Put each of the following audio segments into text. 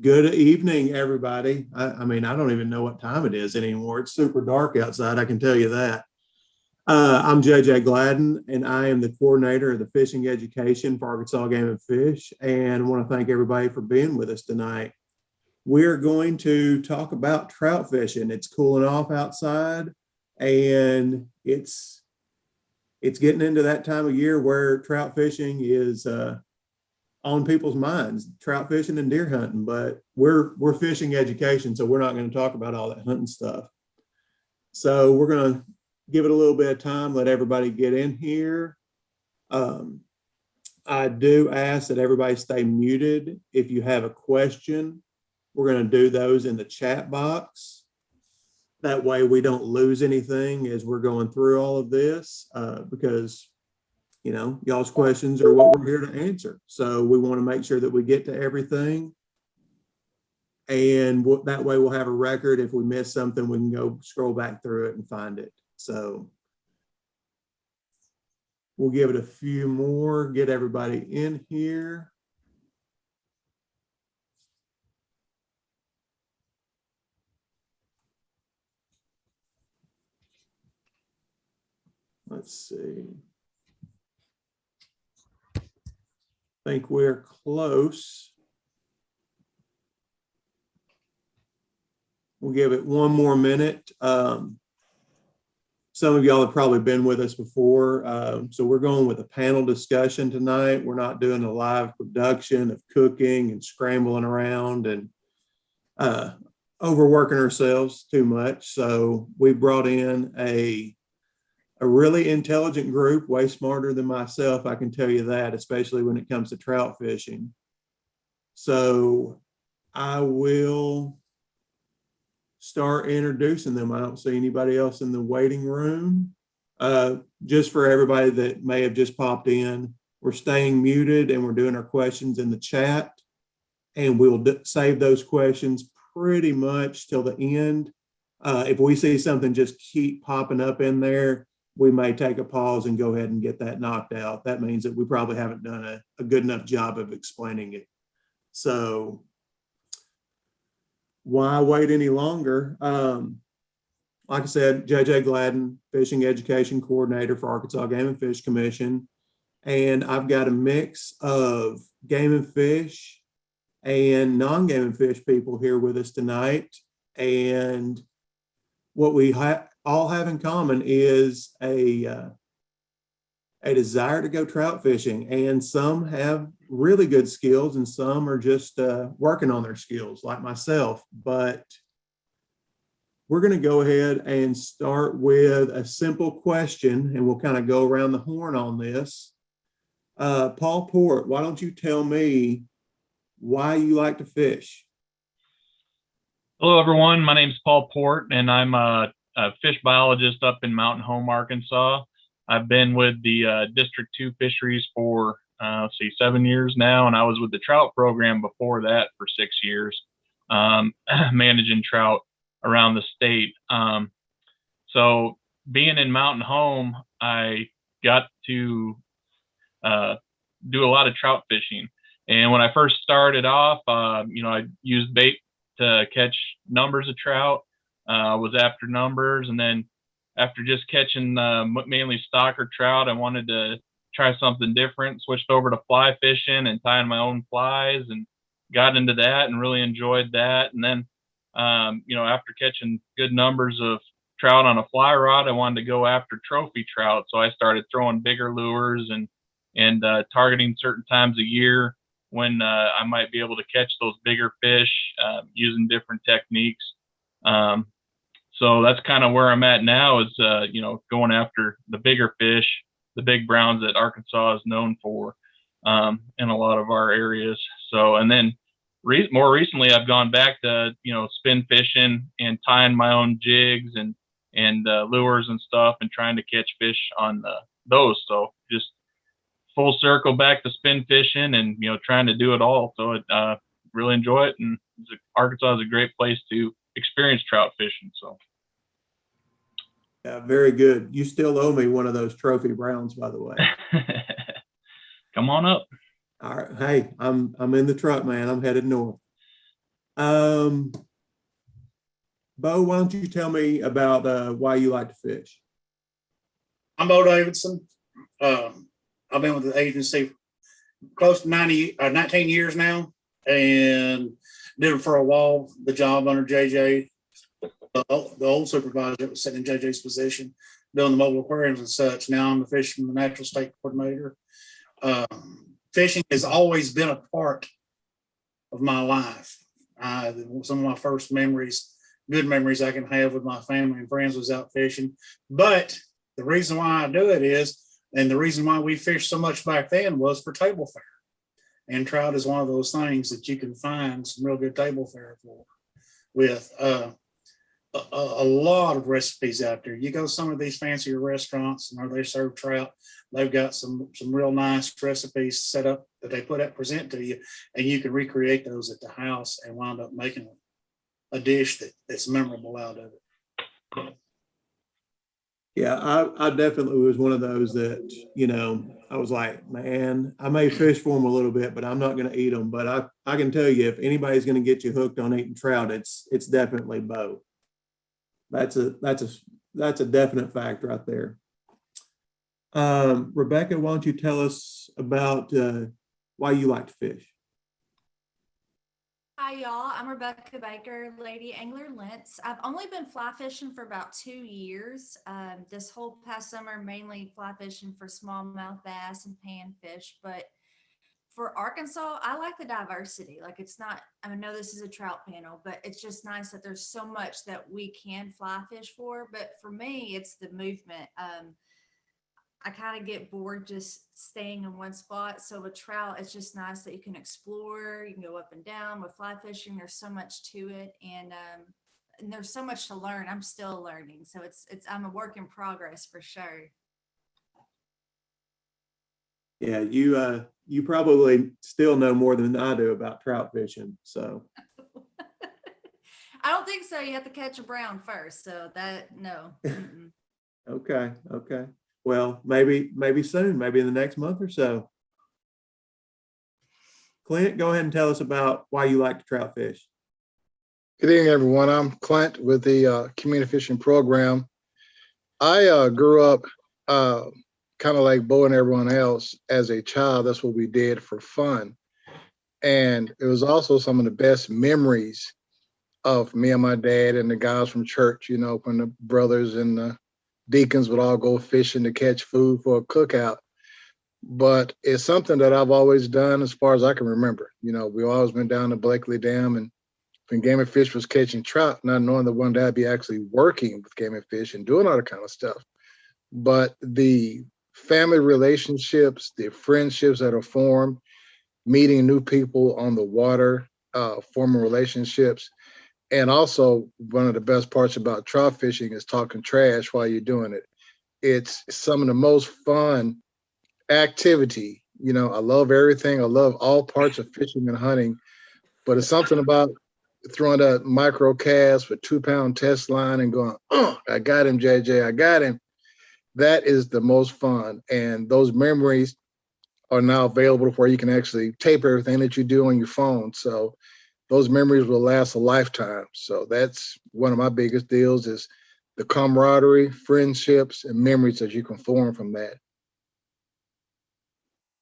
Good evening, everybody. I mean, I don't even know what time it is anymore. It's super dark outside, I can tell you that. I'm JJ Gladden, and I am the coordinator of the fishing education for Arkansas Game and Fish, and I want to thank everybody for being with us tonight. We're going to talk about trout fishing. It's cooling off outside, and it's getting into that time of year where trout fishing is on people's minds, trout fishing and deer hunting, but we're fishing education, so we're not going to talk about all that hunting stuff. So we're going to give it a little bit of time, let everybody get in here. I do ask that everybody stay muted. If you have a question, we're going to do those in the chat box. That way we don't lose anything as we're going through all of this, because you know, y'all's questions are what we're here to answer. So we want to make sure that we get to everything. And that way we'll have a record. If we miss something, we can go scroll back through it and find it. So we'll give it a few more, get everybody in here. Let's see. I think we're close. We'll give it one more minute. Some of y'all have probably been with us before. So we're going with a panel discussion tonight. We're not doing a live production of cooking and scrambling around and overworking ourselves too much. So we brought in a really intelligent group, way smarter than myself, I can tell you that, especially when it comes to trout fishing. So I will start introducing them. I don't see anybody else in the waiting room. Just for everybody that may have just popped in, we're staying muted and we're doing our questions in the chat. And we'll save those questions pretty much till the end. If we see something just keep popping up in there, we may take a pause and go ahead and get that knocked out. That means that we probably haven't done a good enough job of explaining it. So why wait any longer? Like I said, JJ Gladden, Fishing Education Coordinator for Arkansas Game and Fish Commission. And I've got a mix of game and fish and non-game and fish people here with us tonight. And what we all have in common is a desire to go trout fishing, and some have really good skills and some are just working on their skills like myself. But we're going to go ahead and start with a simple question, and we'll kind of go around the horn on this. Paul Port, why don't you tell me why you like to fish? Hello, everyone. My name is Paul Port, and I'm a fish biologist up in Mountain Home, Arkansas. I've been with the District 2 fisheries for, 7 years now, and I was with the trout program before that for 6 years, managing trout around the state. So being in Mountain Home, I got to do a lot of trout fishing. And when I first started off, I used bait to catch numbers of trout, was after numbers. And then after just catching mainly stocker trout, I wanted to try something different, switched over to fly fishing and tying my own flies and got into that and really enjoyed that. And then, after catching good numbers of trout on a fly rod, I wanted to go after trophy trout. So I started throwing bigger lures and targeting certain times a year when I might be able to catch those bigger fish using different techniques. So that's kind of where I'm at now is, going after the bigger fish, the big browns that Arkansas is known for in a lot of our areas. So, and then more recently, I've gone back to, spin fishing and tying my own jigs and lures and stuff and trying to catch fish on those. So just full circle back to spin fishing and, trying to do it all. So really enjoy it. And Arkansas is a great place to experience trout fishing. So. Yeah, very good. You still owe me one of those trophy browns, by the way. Come on up. All right. Hey, I'm in the truck, man. I'm headed north. Um, Bo, why don't you tell me about why you like to fish? I'm Bo Davidson. I've been with the agency close to 19 years now, and did it for a while, the job under JJ, the old supervisor that was sitting in JJ's position, doing the mobile aquariums and such. Now I'm the fishing natural state coordinator. Fishing has always been a part of my life. Some of my first memories, good memories I can have with my family and friends was out fishing. But the reason why I do it is, and the reason why we fished so much back then was for table fare. And trout is one of those things that you can find some real good table fare for with a lot of recipes out there. You go to some of these fancier restaurants and where they serve trout, they've got some real nice recipes set up that they present to you, and you can recreate those at the house and wind up making a dish that's memorable out of it. Yeah, I definitely was one of those that, I was like, man, I may fish for them a little bit, but I'm not going to eat them. But I can tell you, if anybody's going to get you hooked on eating trout, it's definitely Bo. That's a definite fact right there. Rebecca, why don't you tell us about why you like to fish? Hi, y'all. I'm Rebecca Baker, Lady Angler Lentz. I've only been fly fishing for about 2 years. This whole past summer, mainly fly fishing for smallmouth bass and panfish. But for Arkansas, I like the diversity. Like, it's not, I know this is a trout panel, but it's just nice that there's so much that we can fly fish for. But for me, it's the movement. I kind of get bored just staying in one spot. So with trout, it's just nice that you can explore, you can go up and down. With fly fishing, there's so much to it, and there's so much to learn. I'm still learning, so I'm a work in progress for sure. Yeah, you probably still know more than I do about trout fishing. So I don't think so. You have to catch a brown first, so no. okay. Well, maybe soon, maybe in the next month or so. Clint, go ahead and tell us about why you like to trout fish. Good evening, everyone. I'm Clint with the community fishing program. I grew up kind of like Bo and everyone else as a child. That's what we did for fun. And it was also some of the best memories of me and my dad and the guys from church, when the brothers and the deacons would all go fishing to catch food for a cookout. But it's something that I've always done as far as I can remember. We always went down to Blakely Dam, and when Game and Fish was catching trout, not knowing that one day I'd be actually working with Game and Fish and doing all that kind of stuff. But the family relationships, the friendships that are formed, meeting new people on the water, forming relationships. And also, one of the best parts about trout fishing is talking trash while you're doing it. It's some of the most fun activity. I love everything. I love all parts of fishing and hunting, but it's something about throwing that micro cast with 2-pound test line and going, oh, I got him, JJ, I got him. That is the most fun. And those memories are now available where you can actually tape everything that you do on your phone. So those memories will last a lifetime. So that's one of my biggest deals, is the camaraderie, friendships, and memories that you can form from that.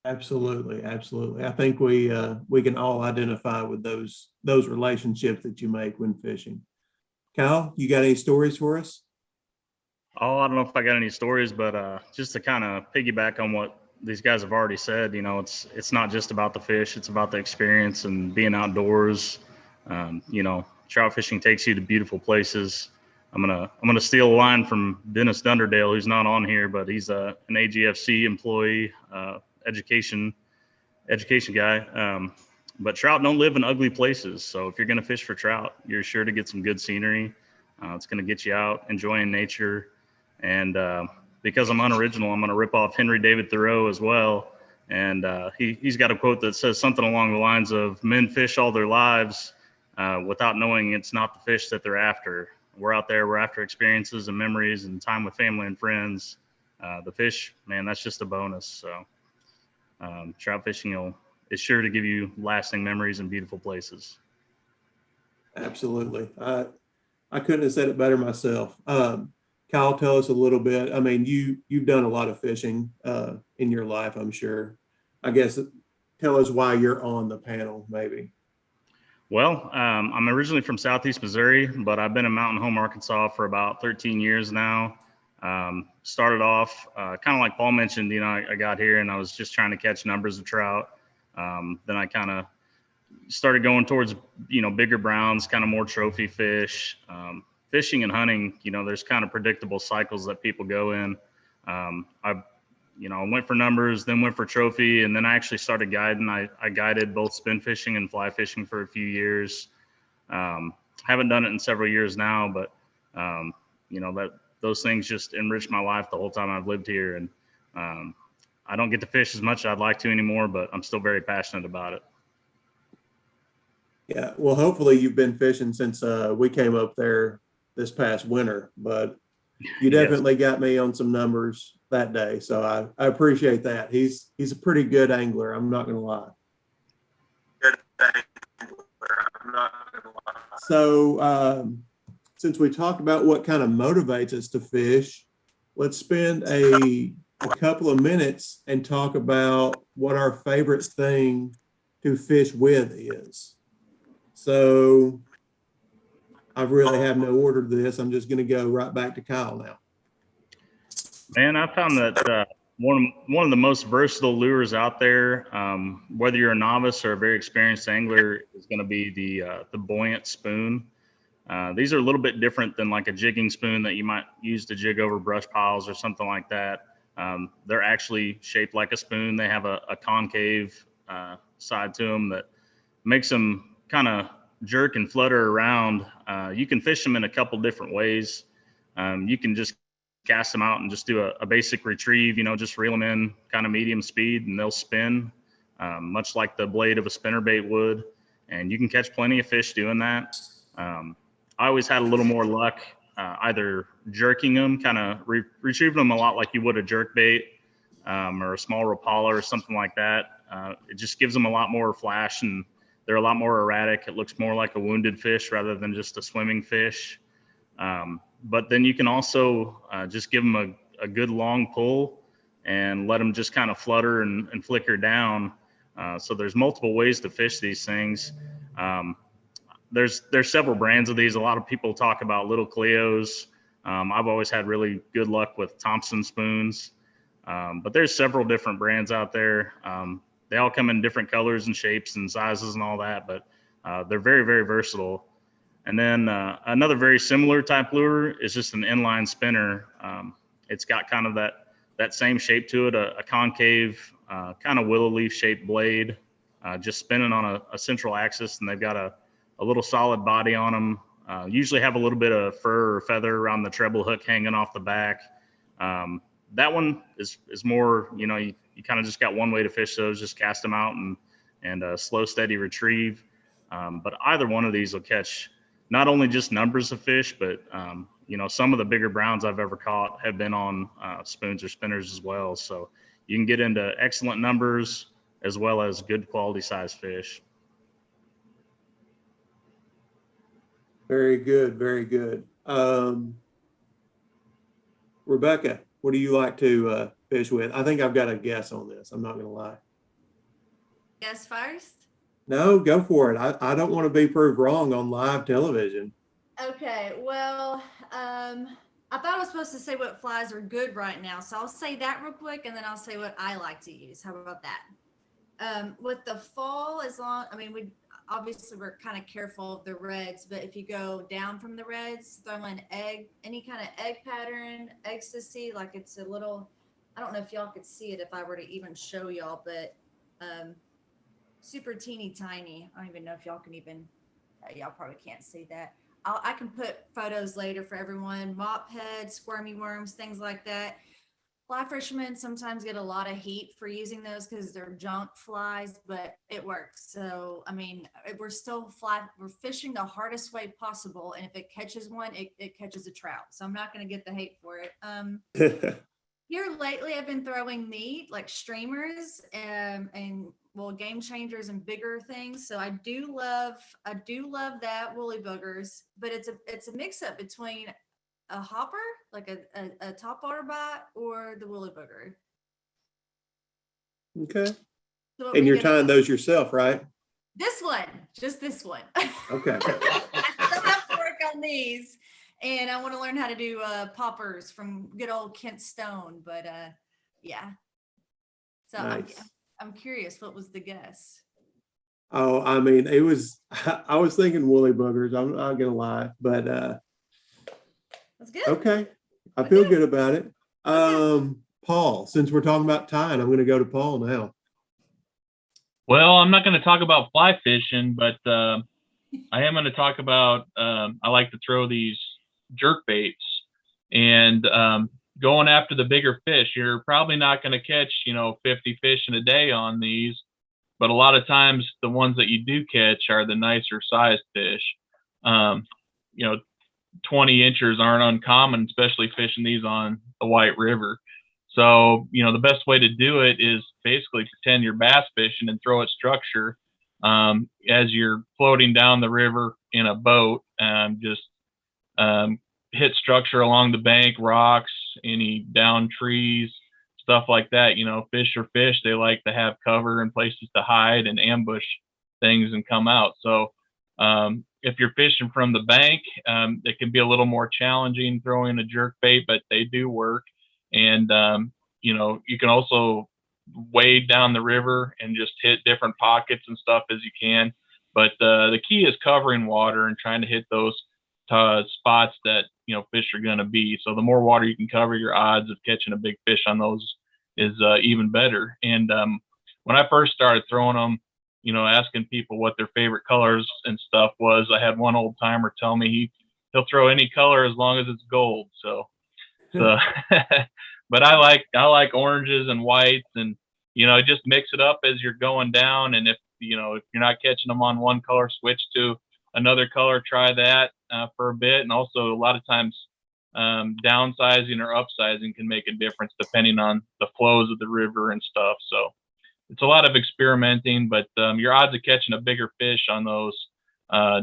Absolutely. I think we can all identify with those relationships that you make when fishing. Kyle, you got any stories for us? Oh, I don't know if I got any stories, but just to kind of piggyback on what these guys have already said, it's not just about the fish; it's about the experience and being outdoors. Trout fishing takes you to beautiful places. I'm gonna steal a line from Dennis Dunderdale, who's not on here, but he's an AGFC employee, education guy. But trout don't live in ugly places, so if you're gonna fish for trout, you're sure to get some good scenery. It's gonna get you out enjoying nature. And because I'm unoriginal, I'm going to rip off Henry David Thoreau as well. And he's got a quote that says something along the lines of, men fish all their lives without knowing it's not the fish that they're after. We're out there, we're after experiences and memories and time with family and friends. The fish, man, that's just a bonus. So trout fishing is sure to give you lasting memories and beautiful places. Absolutely. I couldn't have said it better myself. Kyle, tell us a little bit. I mean, you've done a lot of fishing in your life, I'm sure. I guess tell us why you're on the panel, maybe. Well, I'm originally from Southeast Missouri, but I've been in Mountain Home, Arkansas for about 13 years now. Started off kind of like Paul mentioned, you know, I got here and I was just trying to catch numbers of trout. Then I kind of started going towards, you know, bigger browns, kind of more trophy fish. Fishing and hunting, you know, there's kind of predictable cycles that people go in. I went for numbers, then went for trophy, and then I actually started guiding. I guided both spin fishing and fly fishing for a few years. Haven't done it in several years now, but those things just enriched my life the whole time I've lived here. And I don't get to fish as much as I'd like to anymore, but I'm still very passionate about it. Yeah, well, hopefully you've been fishing since we came up there this past winter, but you definitely got me on some numbers that day. So I appreciate that. He's a pretty good angler. I'm not going to lie. So since we talked about what kind of motivates us to fish, let's spend a couple of minutes and talk about what our favorite thing to fish with is. So I really have no order to this. I'm just going to go right back to Kyle now. Man, I found that one of the most versatile lures out there, whether you're a novice or a very experienced angler, is going to be the buoyant spoon. These are a little bit different than like a jigging spoon that you might use to jig over brush piles or something like that. They're actually shaped like a spoon. They have a concave side to them that makes them kind of jerk and flutter around. You can fish them in a couple different ways. You can just cast them out and just do a basic retrieve, you know, just reel them in kind of medium speed and they'll spin, much like the blade of a spinnerbait would. And you can catch plenty of fish doing that. I always had a little more luck either jerking them, kind of retrieving them a lot like you would a jerk bait or a small Rapala or something like that. It just gives them a lot more flash and they're a lot more erratic. It looks more like a wounded fish rather than just a swimming fish. But then you can also just give them a good long pull and let them just kind of flutter and flicker down. So there's multiple ways to fish these things. There's several brands of these. A lot of people talk about little Cleos. I've always had really good luck with Thompson spoons. But there's several different brands out there. They all come in different colors and shapes and sizes and all that, but they're very, very versatile. And then another very similar type lure is just an inline spinner. It's got kind of that same shape to it, a concave, kind of willow leaf shaped blade, just spinning on a central axis, and they've got a little solid body on them. Usually have a little bit of fur or feather around the treble hook hanging off the back. That one is more, you know, you kind of just got one way to fish those, just cast them out and slow, steady retrieve. But either one of these will catch not only just numbers of fish, but some of the bigger browns I've ever caught have been on spoons or spinners as well. So you can get into excellent numbers as well as good quality size fish. Very good, very good. Rebecca, what do you like to fish with? I think I've got a guess on this. I'm not going to lie. Guess first? No, go for it. I don't want to be proved wrong on live television. Okay, well, I thought I was supposed to say what flies are good right now, so I'll say that real quick, and then I'll say what I like to use. How about that? With the fall, we're kind of careful of the reds, but if you go down from the reds, throw in any kind of egg pattern, ecstasy, like it's a little, I don't know if y'all could see it if I were to even show y'all, but super teeny tiny. I don't even know if y'all can even, y'all probably can't see that. I can put photos later for everyone. Mop heads, squirmy worms, things like that. Fly fishermen sometimes get a lot of heat for using those because they're junk flies, but it works. So, I mean, we're fishing the hardest way possible. And if it catches one, it catches a trout. So I'm not going to get the hate for it. Here lately, I've been throwing meat like streamers and game changers and bigger things. So I do love that woolly boogers, but it's a mix up between a hopper, like a top water bite, or the woolly booger. Okay. So what And we you're get tying about- those yourself, right? This one, just this one. Okay. I still have to work on these, and I want to learn how to do poppers from good old Kent Stone. But yeah. So Nice. I'm curious, what was the guess? Oh, I mean, it was, I was thinking woolly boogers. I'm not gonna lie, but That's good. okay. I feel good about it. Paul, since we're talking about tying, I'm gonna go to Paul now. Well, I'm not going to talk about fly fishing, but I am going to talk about I like to throw these jerk baits, and going after the bigger fish. You're probably not going to catch 50 fish in a day on these, but a lot of times the ones that you do catch are the nicer sized fish. 20 inches aren't uncommon, especially fishing these on the White River. So, the best way to do it is basically pretend you're bass fishing and throw at structure as you're floating down the river in a boat. Just hit structure along the bank, rocks, any down trees, stuff like that. Fish are fish. They like to have cover and places to hide and ambush things and come out. So if you're fishing from the bank, it can be a little more challenging throwing a jerk bait, but they do work. And, you can also wade down the river and just hit different pockets and stuff as you can. But the key is covering water and trying to hit those spots that, fish are going to be. So the more water you can cover, your odds of catching a big fish on those is even better. And when I first started throwing them, asking people what their favorite colors and stuff was, I had one old timer tell me he'll throw any color as long as it's gold. So but I like oranges and whites, and just mix it up as you're going down. And if you're not catching them on one color, switch to another color, try that for a bit. And also a lot of times downsizing or upsizing can make a difference depending on the flows of the river and stuff. So it's a lot of experimenting, but your odds of catching a bigger fish on those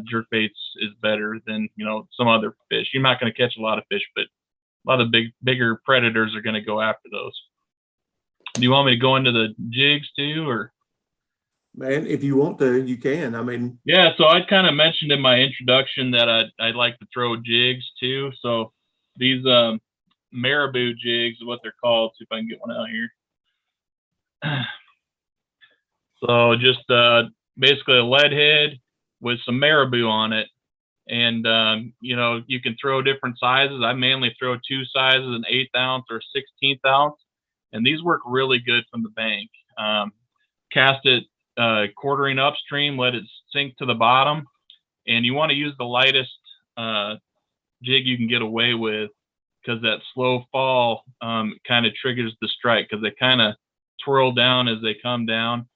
jerk baits is better than some other fish. You're not going to catch a lot of fish, but a lot of bigger predators are going to go after those. Do you want me to go into the jigs too, or? Man, if you want to, you can. I mean, Yeah, so I kind of mentioned in my introduction that I'd like to throw jigs too. So these marabou jigs is what they're called. See if I can get one out here. So just basically a lead head with some marabou on it. And, you can throw different sizes. I mainly throw two sizes, an 1/8 ounce or 16th ounce. And these work really good from the bank. Cast it quartering upstream, let it sink to the bottom. And you want to use the lightest jig you can get away with, because that slow fall kind of triggers the strike, because they kind of twirl down as they come down.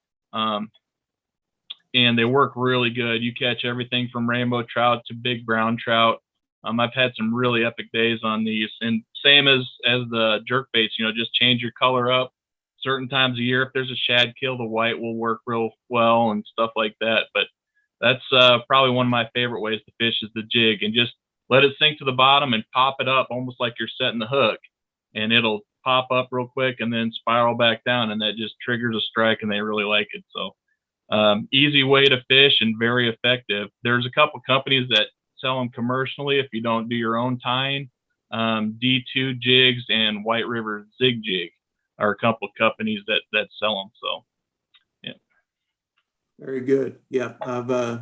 And they work really good. You catch everything from rainbow trout to big brown trout. I've had some really epic days on these, and same as the jerk baits, just change your color up certain times of year. If there's a shad kill, the white will work real well and stuff like that. But that's probably one of my favorite ways to fish is the jig, and just let it sink to the bottom and pop it up almost like you're setting the hook, and it'll pop up real quick and then spiral back down, and that just triggers a strike, and they really like it. So easy way to fish and very effective. There's a couple companies that sell them commercially if you don't do your own tying. D2 jigs and White River Zig Jig are a couple of companies that sell them. So yeah, very good. Yeah, I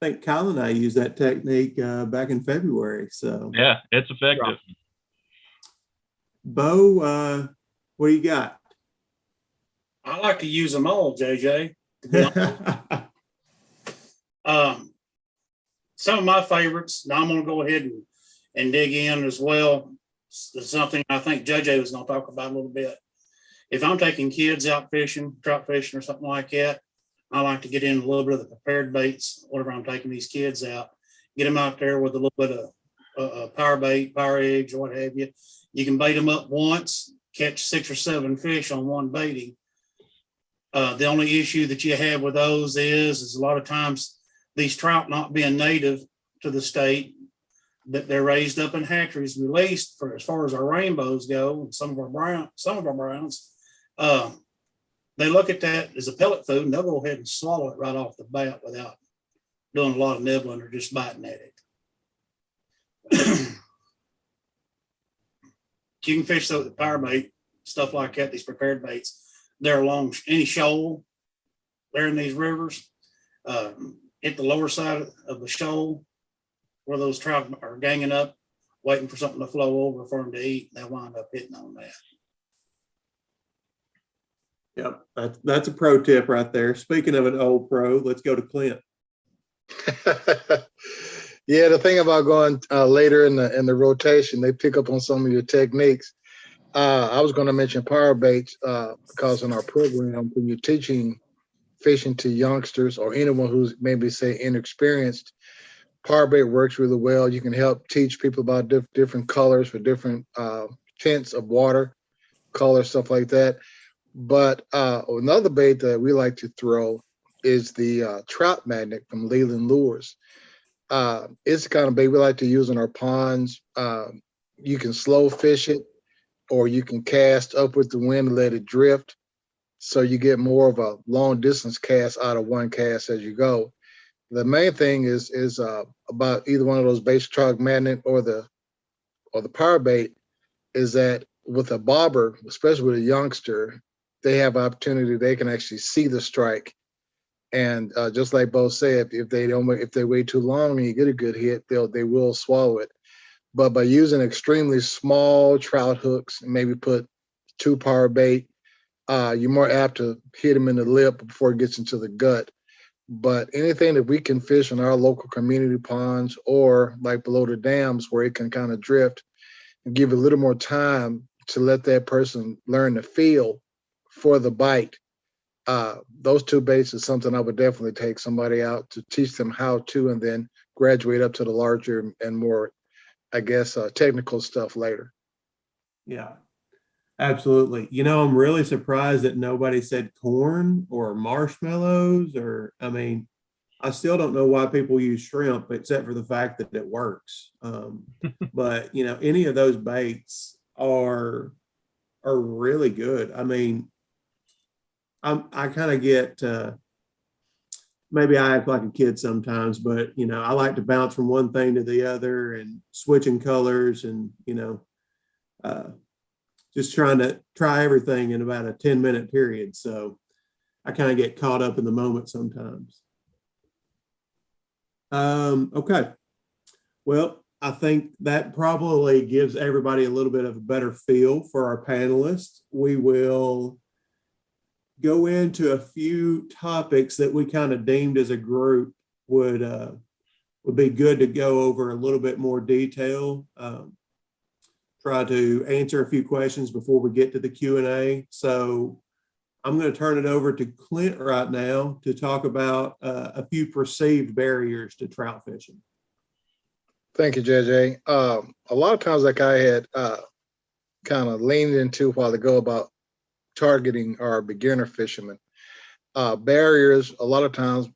think Kyle and I used that technique back in February. So yeah, it's effective. Bo, what do you got? I like to use them all, JJ. To be honest. Some of my favorites. Now I'm going to go ahead and dig in as well. It's something I think JJ was going to talk about a little bit. If I'm taking kids out fishing, trout fishing or something like that, I like to get in a little bit of the prepared baits, whatever I'm taking these kids out, get them out there with a little bit of power bait, power eggs, or what have you. You can bait them up once, catch 6 or 7 fish on one baiting. The only issue that you have with those is a lot of times these trout not being native to the state, that they're raised up in hatcheries, released for as far as our rainbows go, and some of our browns. They look at that as a pellet food and they'll go ahead and swallow it right off the bat without doing a lot of nibbling or just biting at it. You can fish the power bait, stuff like that, these prepared baits. They're along any shoal there in these rivers. At the lower side of the shoal, where those trout are ganging up, waiting for something to flow over for them to eat, they'll wind up hitting on that. Yep, that's a pro tip right there. Speaking of an old pro, let's go to Clint. Yeah, the thing about going later in the rotation, they pick up on some of your techniques. I was going to mention power baits because in our program, when you're teaching fishing to youngsters or anyone who's maybe say inexperienced, power bait works really well. You can help teach people about different colors for different tints of water, color, stuff like that. But another bait that we like to throw is the trout magnet from Leland Lures. It's the kind of bait we like to use in our ponds. You can slow fish it, or you can cast up with the wind and let it drift. So you get more of a long distance cast out of one cast as you go. The main thing is about either one of those baits, trout magnet or the power bait, is that with a bobber, especially with a youngster, they have opportunity. They can actually see the strike, and just like Bo said, if they wait too long and you get a good hit, they will swallow it. But by using extremely small trout hooks and maybe put 2 power bait, you're more apt to hit them in the lip before it gets into the gut. But anything that we can fish in our local community ponds or like below the dams where it can kind of drift and give a little more time to let that person learn the feel for the bite. Those 2 baits is something I would definitely take somebody out to teach them how to, and then graduate up to the larger and more, I guess, technical stuff later. Yeah, absolutely. I'm really surprised that nobody said corn or marshmallows, or, I mean, I still don't know why people use shrimp, except for the fact that it works. But, any of those baits are really good. I mean, I kind of get, maybe I act like a kid sometimes, but, I like to bounce from one thing to the other and switching colors and, just trying to try everything in about a 10-minute period. So I kind of get caught up in the moment sometimes. Okay. Well, I think that probably gives everybody a little bit of a better feel for our panelists. We will go into a few topics that we kind of deemed as a group would be good to go over a little bit more detail. Try to answer a few questions before we get to the Q&A. So I'm going to turn it over to Clint right now to talk about a few perceived barriers to trout fishing. Thank you, JJ. A lot of times, like I had kind of leaned into a while ago about targeting our beginner fishermen, barriers a lot of times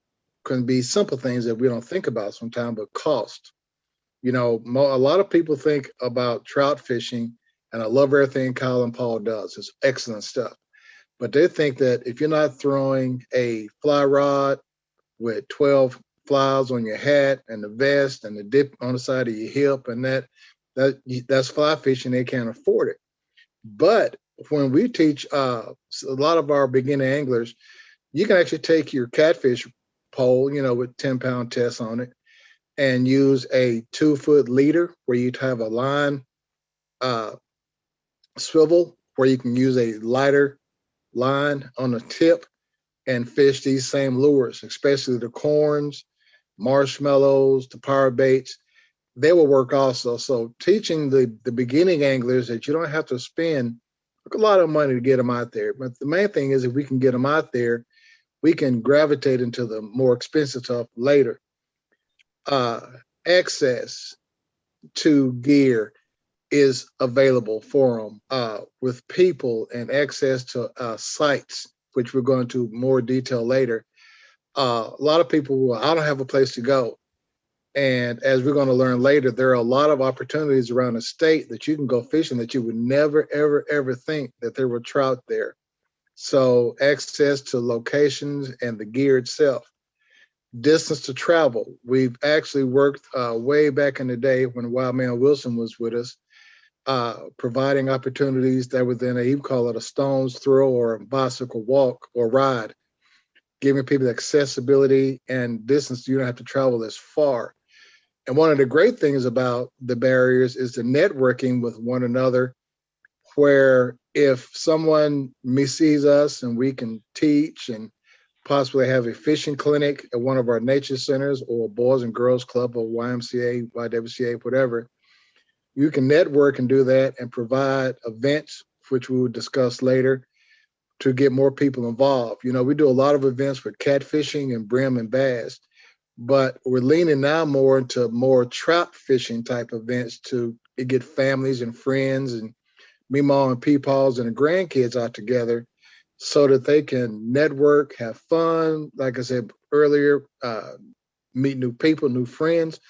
can be simple things that we don't think about sometimes, but cost. A lot of people think about trout fishing, and I love everything Kyle and Paul does. It's excellent stuff. But they think that if you're not throwing a fly rod with 12 flies on your hat and the vest and the dip on the side of your hip, and that's fly fishing, they can't afford it. But when we teach a lot of our beginner anglers, you can actually take your catfish pole, with 10-pound tests on it, and use a 2-foot leader where you'd have a line swivel where you can use a lighter line on the tip and fish these same lures, especially the corns, marshmallows, the power baits. They will work also. So teaching the beginning anglers that you don't have to spend a lot of money to get them out there. But the main thing is if we can get them out there, we can gravitate into the more expensive stuff later. Access to gear is available for them with people and access to sites which we're going to more detail later. A lot of people will, I don't have a place to go. And as we're going to learn later, there are a lot of opportunities around the state that you can go fishing that you would never, ever, ever think that there were trout there. So access to locations and the gear itself. Distance to travel. We've actually worked way back in the day when Wildman Wilson was with us, providing opportunities that within you call it a stone's throw or a bicycle walk or ride, giving people accessibility and distance. You don't have to travel as far. And one of the great things about the barriers is the networking with one another, where if someone sees us and we can teach and possibly have a fishing clinic at one of our nature centers or Boys and Girls Club or YMCA, YWCA, whatever, you can network and do that and provide events, which we will discuss later, to get more people involved. You know, we do a lot of events for catfishing and brim and bass, but we're leaning now more into more trout fishing type events to get families and friends and Meemaw and Peepaws and the grandkids out together so that they can network, have fun, like I said earlier, meet new people, new friends.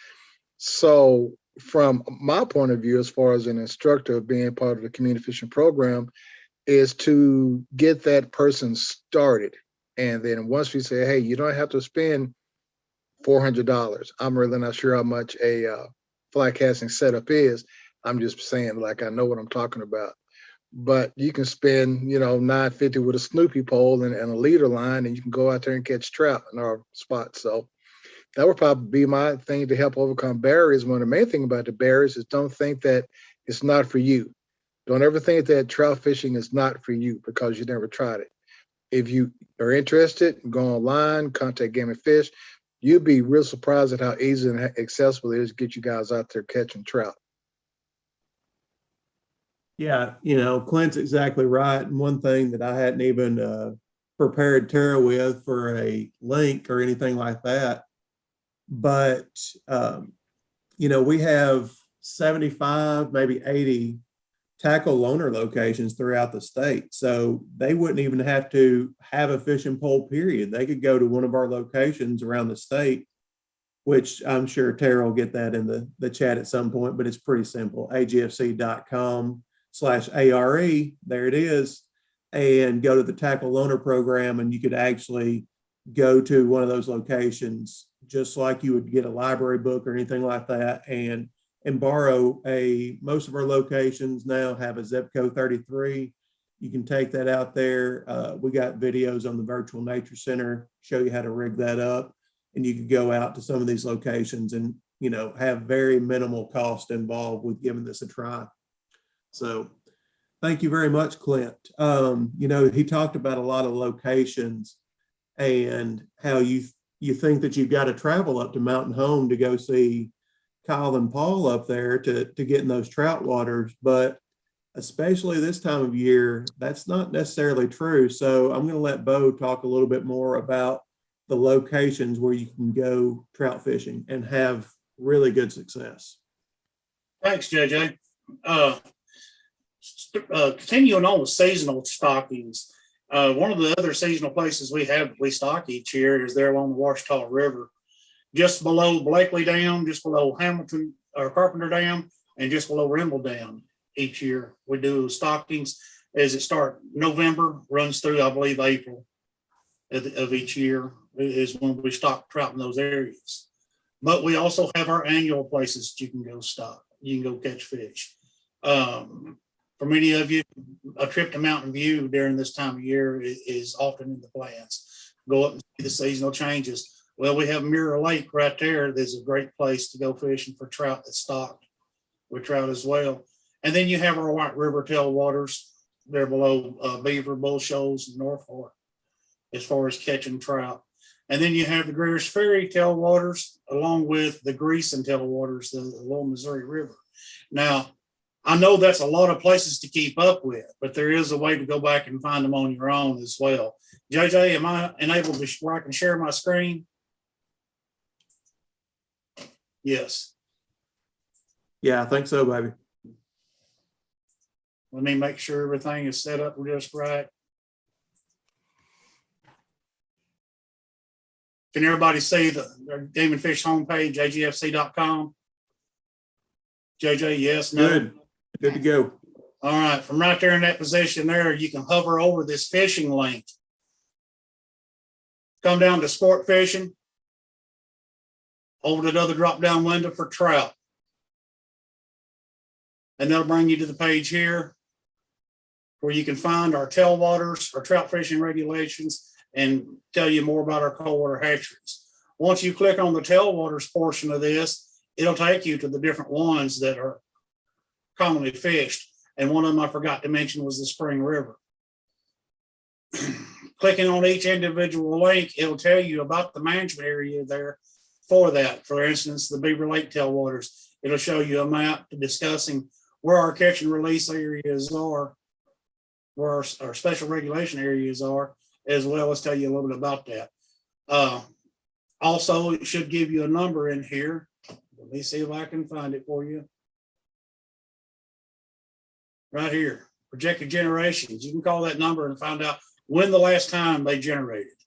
So from my point of view, as far as an instructor being part of the community fishing program, is to get that person started. And then once we say, hey, you don't have to spend $400. I'm really not sure how much a fly casting setup is. I'm just saying, like, I know what I'm talking about. But you can spend, you know, $950 with a Snoopy pole and a leader line, and you can go out there and catch trout in our spot. So that would probably be my thing to help overcome barriers. One of the main thing about the barriers is don't think that it's not for you. Don't ever think that trout fishing is not for you because you never tried it. If you are interested, go online, contact Game and Fish. You'd be real surprised at how easy and accessible it is to get you guys out there catching trout. Yeah, you know, Clint's exactly right. And one thing that I hadn't even prepared Tara with for a link or anything like that, but you know, we have 75, maybe 80 tackle loaner locations throughout the state. So they wouldn't even have to have a fishing pole, period. They could go to one of our locations around the state, which I'm sure Tara will get that in the chat at some point, but it's pretty simple. agfc.com/ARE, there it is. And go to the tackle loaner program, and you could actually go to one of those locations, just like you would get a library book or anything like that, and borrow most of our locations now have a zip code 33. You can take that out there. We got videos on the virtual nature center, show you how to rig that up. And you could go out to some of these locations and, you know, have very minimal cost involved with giving this a try. So thank you very much, Clint. You know, he talked about a lot of locations and how you think that you've got to travel up to Mountain Home to go see Kyle and Paul up there to get in those trout waters, but especially this time of year, that's not necessarily true. So I'm going to let Bo talk a little bit more about the locations where you can go trout fishing and have really good success. Thanks, JJ. Continuing on with seasonal stockings, one of the other seasonal places we stock each year is there along the Washita River, just below Blakely Dam, just below Hamilton or Carpenter Dam, and just below Rimble Dam. Each year we do stockings as it starts November, runs through, I believe, April of each year is when we stock trout in those areas. But we also have our annual places that you can go stock. You can go catch fish. For many of you, a trip to Mountain View during this time of year is often in the plans. Go up and see the seasonal changes. Well, we have Mirror Lake right there. There's a great place to go fishing for trout that's stocked with trout as well. And then you have our White River tailwaters there below Beaver, Bull Shoals, and North Fork as far as catching trout. And then you have the Greer's Ferry tailwaters along with the Greason tailwaters, the Little Missouri River. Now, I know that's a lot of places to keep up with, but there is a way to go back and find them on your own as well. JJ, am I enabled to where I can share my screen? Yes. Yeah, I think so, baby. Let me make sure everything is set up just right. Can everybody see the Game and Fish homepage, agfc.com? JJ, yes, no? Good to go. All right, from right there in that position there, you can hover over this fishing link. Come down to sport fishing. Over the other drop-down window for trout. And that'll bring you to the page here where you can find our tailwaters, our trout fishing regulations, and tell you more about our cold water hatcheries. Once you click on the tailwaters portion of this, it'll take you to the different ones that are commonly fished. And one of them I forgot to mention was the Spring River. Clicking on each individual link, it'll tell you about the management area there for that. For instance, the Beaver Lake tailwaters. It'll show you a map discussing where our catch and release areas are, where our special regulation areas are, as well as tell you a little bit about that. Also, it should give you a number in here. Let me see if I can find it for you. Right here, projected generations. You can call that number and find out when the last time they generated.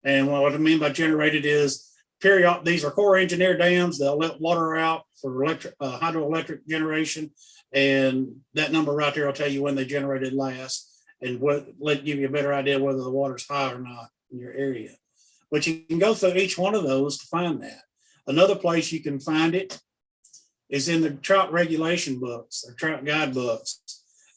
And what I mean by generated is period. These are core engineered dams. They'll let water out for hydroelectric generation. And that number right there will tell you when they generated last and give you a better idea whether the water's high or not in your area. But you can go through each one of those to find that. Another place you can find it is in the trout regulation books, the trout guide books.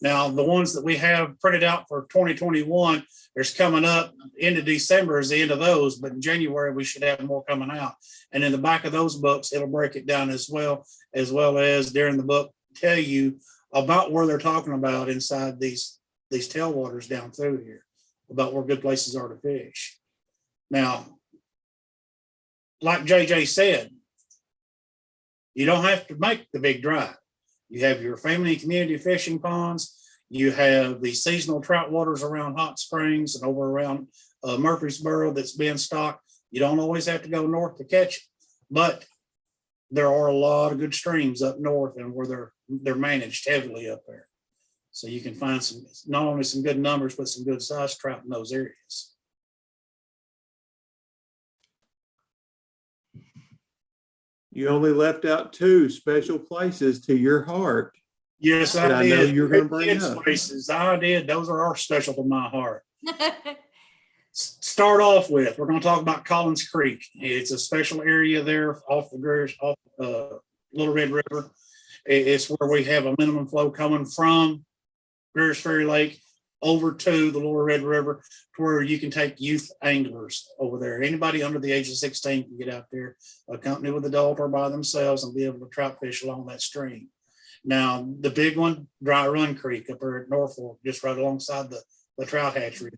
Now, the ones that we have printed out for 2021, there's coming up into December is the end of those, but in January, we should have more coming out. And in the back of those books, it'll break it down as well as during the book, tell you about where they're talking about inside these tailwaters down through here, about where good places are to fish. Now, like JJ said, you don't have to make the big drive. You have your family and community fishing ponds. You have the seasonal trout waters around Hot Springs and over around Murfreesboro that's being stocked. You don't always have to go north to catch it, but there are a lot of good streams up north and where they're managed heavily up there. So you can find not only some good numbers, but some good size trout in those areas. You only left out two special places to your heart. Yes, that I I know did. you're going to bring Kids up. places, I did. Those are our special to my heart. Start off with, we're going to talk about Collins Creek. It's a special area there off Little Red River. It's where we have a minimum flow coming from Greers Ferry Lake over to the Lower Red River, to where you can take youth anglers over there. Anybody under the age of 16 can get out there, accompanied with adult or by themselves, and be able to trout fish along that stream. Now, the big one, Dry Run Creek up there at Norfolk, just right alongside the trout hatchery.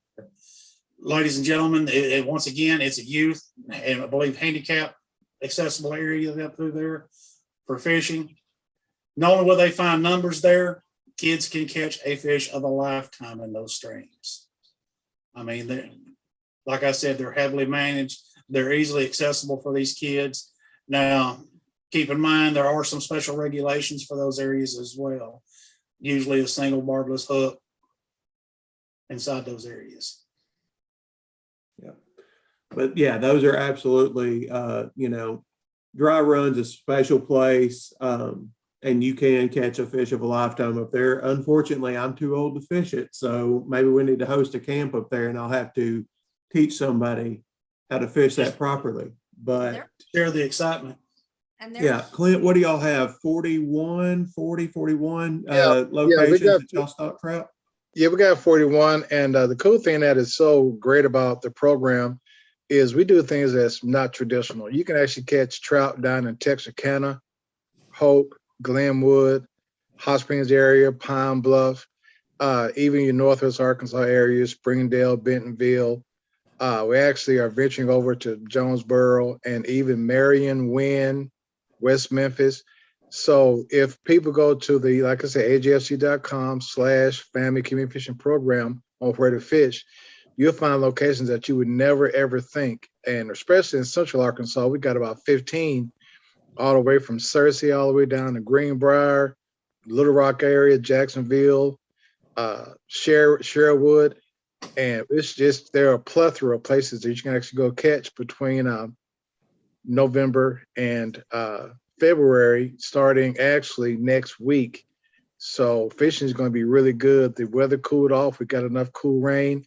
Ladies and gentlemen, once again, it's a youth and I believe handicap accessible area up through there for fishing. Not only will they find numbers there, kids can catch a fish of a lifetime in those streams. I mean, like I said, they're heavily managed. They're easily accessible for these kids. Now, keep in mind, there are some special regulations for those areas as well. Usually a single barbless hook inside those areas. Yeah. But yeah, those are absolutely, Dry Run's a special place. And you can catch a fish of a lifetime up there. Unfortunately, I'm too old to fish it. So maybe we need to host a camp up there and I'll have to teach somebody how to fish that properly. But Share the excitement. Yeah, Clint, what do y'all have? 41 locations that y'all stock trout? Yeah, we got 41. And the cool thing that is so great about the program is we do things that's not traditional. You can actually catch trout down in Texarkana, Hope, Glenwood, Hot Springs area, Pine Bluff, even your Northwest Arkansas area, Springdale, Bentonville. We actually are venturing over to Jonesboro and even Marion, Wynn, West Memphis. So if people go to the, like I said, agfc.com/family community fishing program on where to fish, you'll find locations that you would never, ever think. And especially in Central Arkansas, we got about 15 all the way from Searcy all the way down to Greenbrier, Little Rock area, Jacksonville, Sherwood. And it's just, there are a plethora of places that you can actually go catch between November and February, starting actually next week. So fishing is going to be really good. The weather cooled off. We got enough cool rain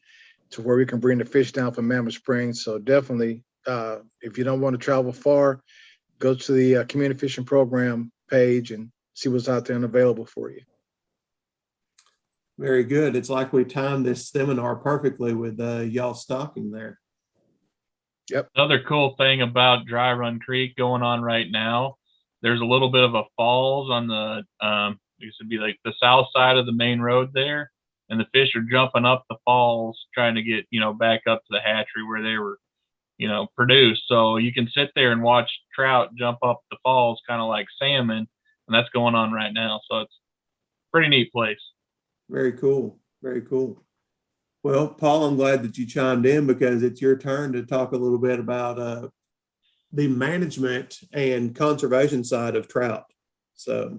to where we can bring the fish down from Mammoth Springs. So definitely, if you don't want to travel far, go to the community fishing program page and see what's out there and available for you. Very good. It's like we timed this seminar perfectly with y'all stocking there. Yep. Another cool thing about Dry Run Creek going on right now, there's a little bit of a falls on the, it would be like the south side of the main road there. And the fish are jumping up the falls, trying to get, back up to the hatchery where they were, produced. So you can sit there and watch trout jump up the falls, kind of like salmon. And that's going on right now. So it's a pretty neat place. Very cool. Very cool. Well, Paul, I'm glad that you chimed in because it's your turn to talk a little bit about the management and conservation side of trout. So,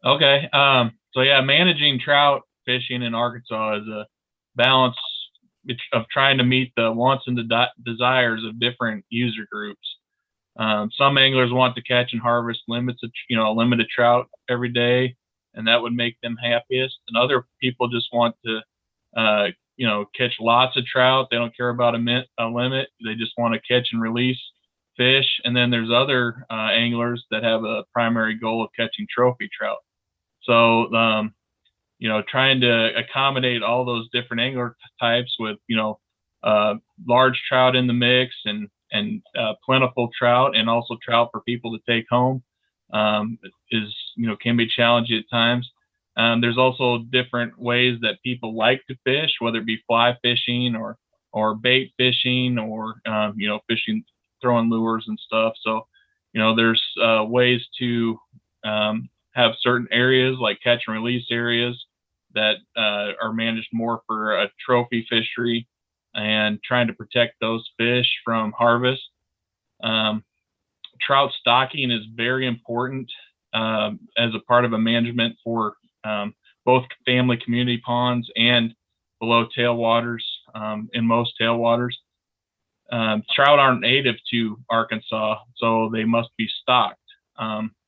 okay. So yeah, managing trout fishing in Arkansas is a balance of trying to meet the wants and the desires of different user groups. Some anglers want to catch and harvest limited trout every day, and that would make them happiest. And other people just want to, catch lots of trout. They don't care about a limit. They just want to catch and release fish. And then there's other anglers that have a primary goal of catching trophy trout. So, trying to accommodate all those different angler types with, large trout in the mix and plentiful trout, and also trout for people to take home is, can be challenging at times. There's also different ways that people like to fish, whether it be fly fishing or bait fishing or, fishing, throwing lures and stuff. So, there's ways to have certain areas like catch and release areas that are managed more for a trophy fishery and trying to protect those fish from harvest. Trout stocking is very important as a part of a management for both family community ponds and below tailwaters. In most tailwaters, trout aren't native to Arkansas, so they must be stocked.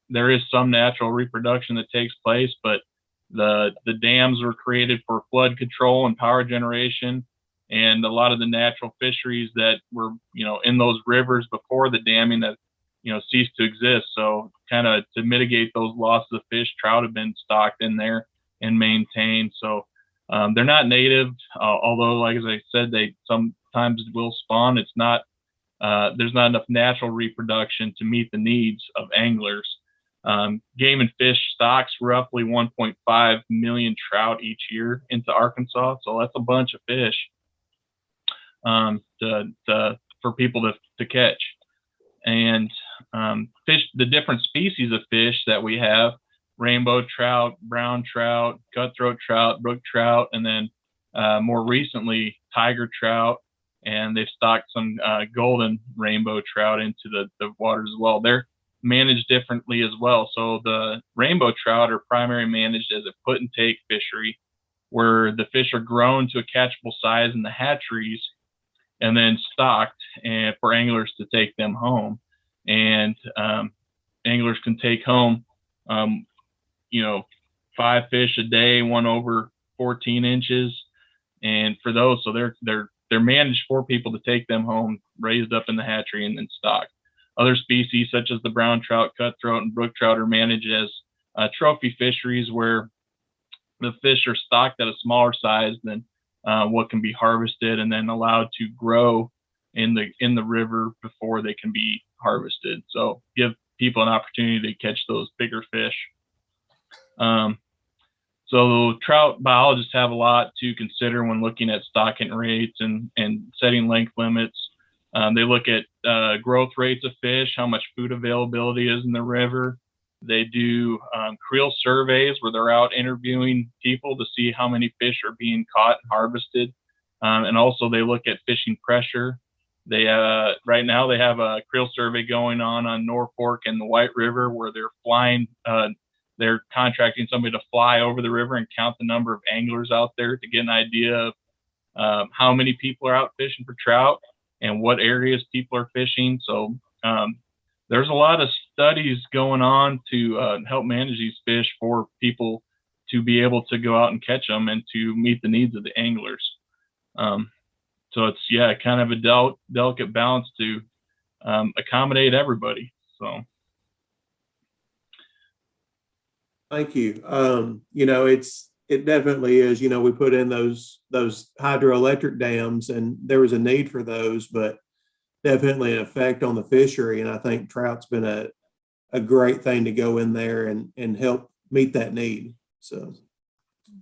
There is some natural reproduction that takes place, but the dams were created for flood control and power generation, and a lot of the natural fisheries that were in those rivers before the damming that ceased to exist. So kind of to mitigate those losses of fish, trout have been stocked in there and maintained. So they're not native, although like as I said, they sometimes will spawn. It's not there's not enough natural reproduction to meet the needs of anglers. Game and Fish stocks roughly 1.5 million trout each year into Arkansas, so that's a bunch of fish for people to catch. And fish, the different species of fish that we have: rainbow trout, brown trout, cutthroat trout, brook trout, and then more recently tiger trout. And they've stocked some golden rainbow trout into the waters as well. They're managed differently as well. So the rainbow trout are primarily managed as a put and take fishery, where the fish are grown to a catchable size in the hatcheries and then stocked and for anglers to take them home. And anglers can take home, 5 fish a day, one over 14 inches. And for those, so they're managed for people to take them home, raised up in the hatchery and then stocked. Other species such as the brown trout, cutthroat, and brook trout are managed as trophy fisheries, where the fish are stocked at a smaller size than what can be harvested, and then allowed to grow in the river before they can be harvested. So give people an opportunity to catch those bigger fish. So trout biologists have a lot to consider when looking at stocking rates and setting length limits. They look at growth rates of fish, how much food availability is in the river. They do creel surveys where they're out interviewing people to see how many fish are being caught and harvested. And also they look at fishing pressure. They right now they have a creel survey going on Norfolk and the White River, where they're flying. They're contracting somebody to fly over the river and count the number of anglers out there to get an idea of how many people are out fishing for trout and what areas people are fishing. So there's a lot of studies going on to help manage these fish for people to be able to go out and catch them and to meet the needs of the anglers. So it's, yeah, kind of a delicate balance to accommodate everybody. So. Thank you. You know, it definitely is, you know, we put in those hydroelectric dams and there was a need for those, but definitely an effect on the fishery. And I think trout's been a great thing to go in there and help meet that need. So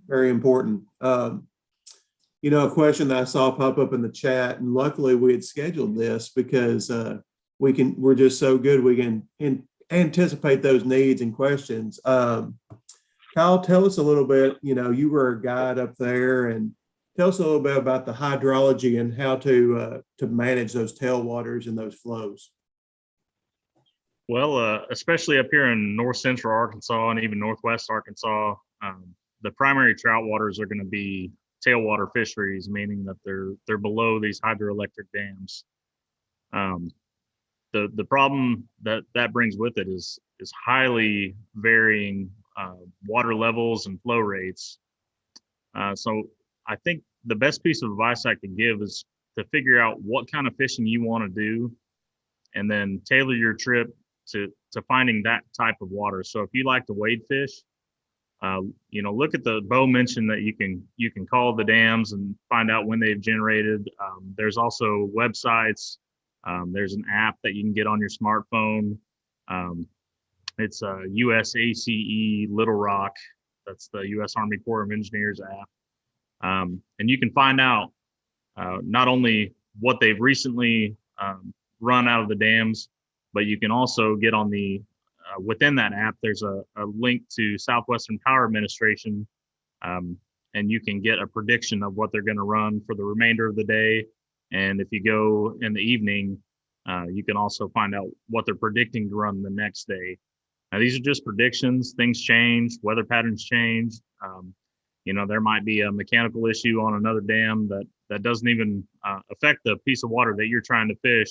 very important. You know, a question that I saw pop up in the chat, and luckily we had scheduled this because we're just so good. We can anticipate those needs and questions. Kyle, tell us a little bit, you know, you were a guide up there, and tell us a little bit about the hydrology and how to manage those tailwaters and those flows. Well, especially up here in north central Arkansas and even northwest Arkansas, the primary trout waters are going to be tailwater fisheries, meaning that they're below these hydroelectric dams. The problem that brings with it is highly varying water levels and flow rates. So I think the best piece of advice I could give is to figure out what kind of fishing you want to do, and then tailor your trip to finding that type of water. So if you like to wade fish, you know, look at Bo mentioned that you can call the dams and find out when they've generated. There's also websites. There's an app that you can get on your smartphone. It's a USACE Little Rock. That's the U.S. Army Corps of Engineers app. And you can find out not only what they've recently run out of the dams, but you can also get on within that app, there's a link to Southwestern Power Administration, and you can get a prediction of what they're going to run for the remainder of the day. And if you go in the evening, you can also find out what they're predicting to run the next day. Now, these are just predictions. Things change, weather patterns change. You know, there might be a mechanical issue on another dam that doesn't even affect the piece of water that you're trying to fish.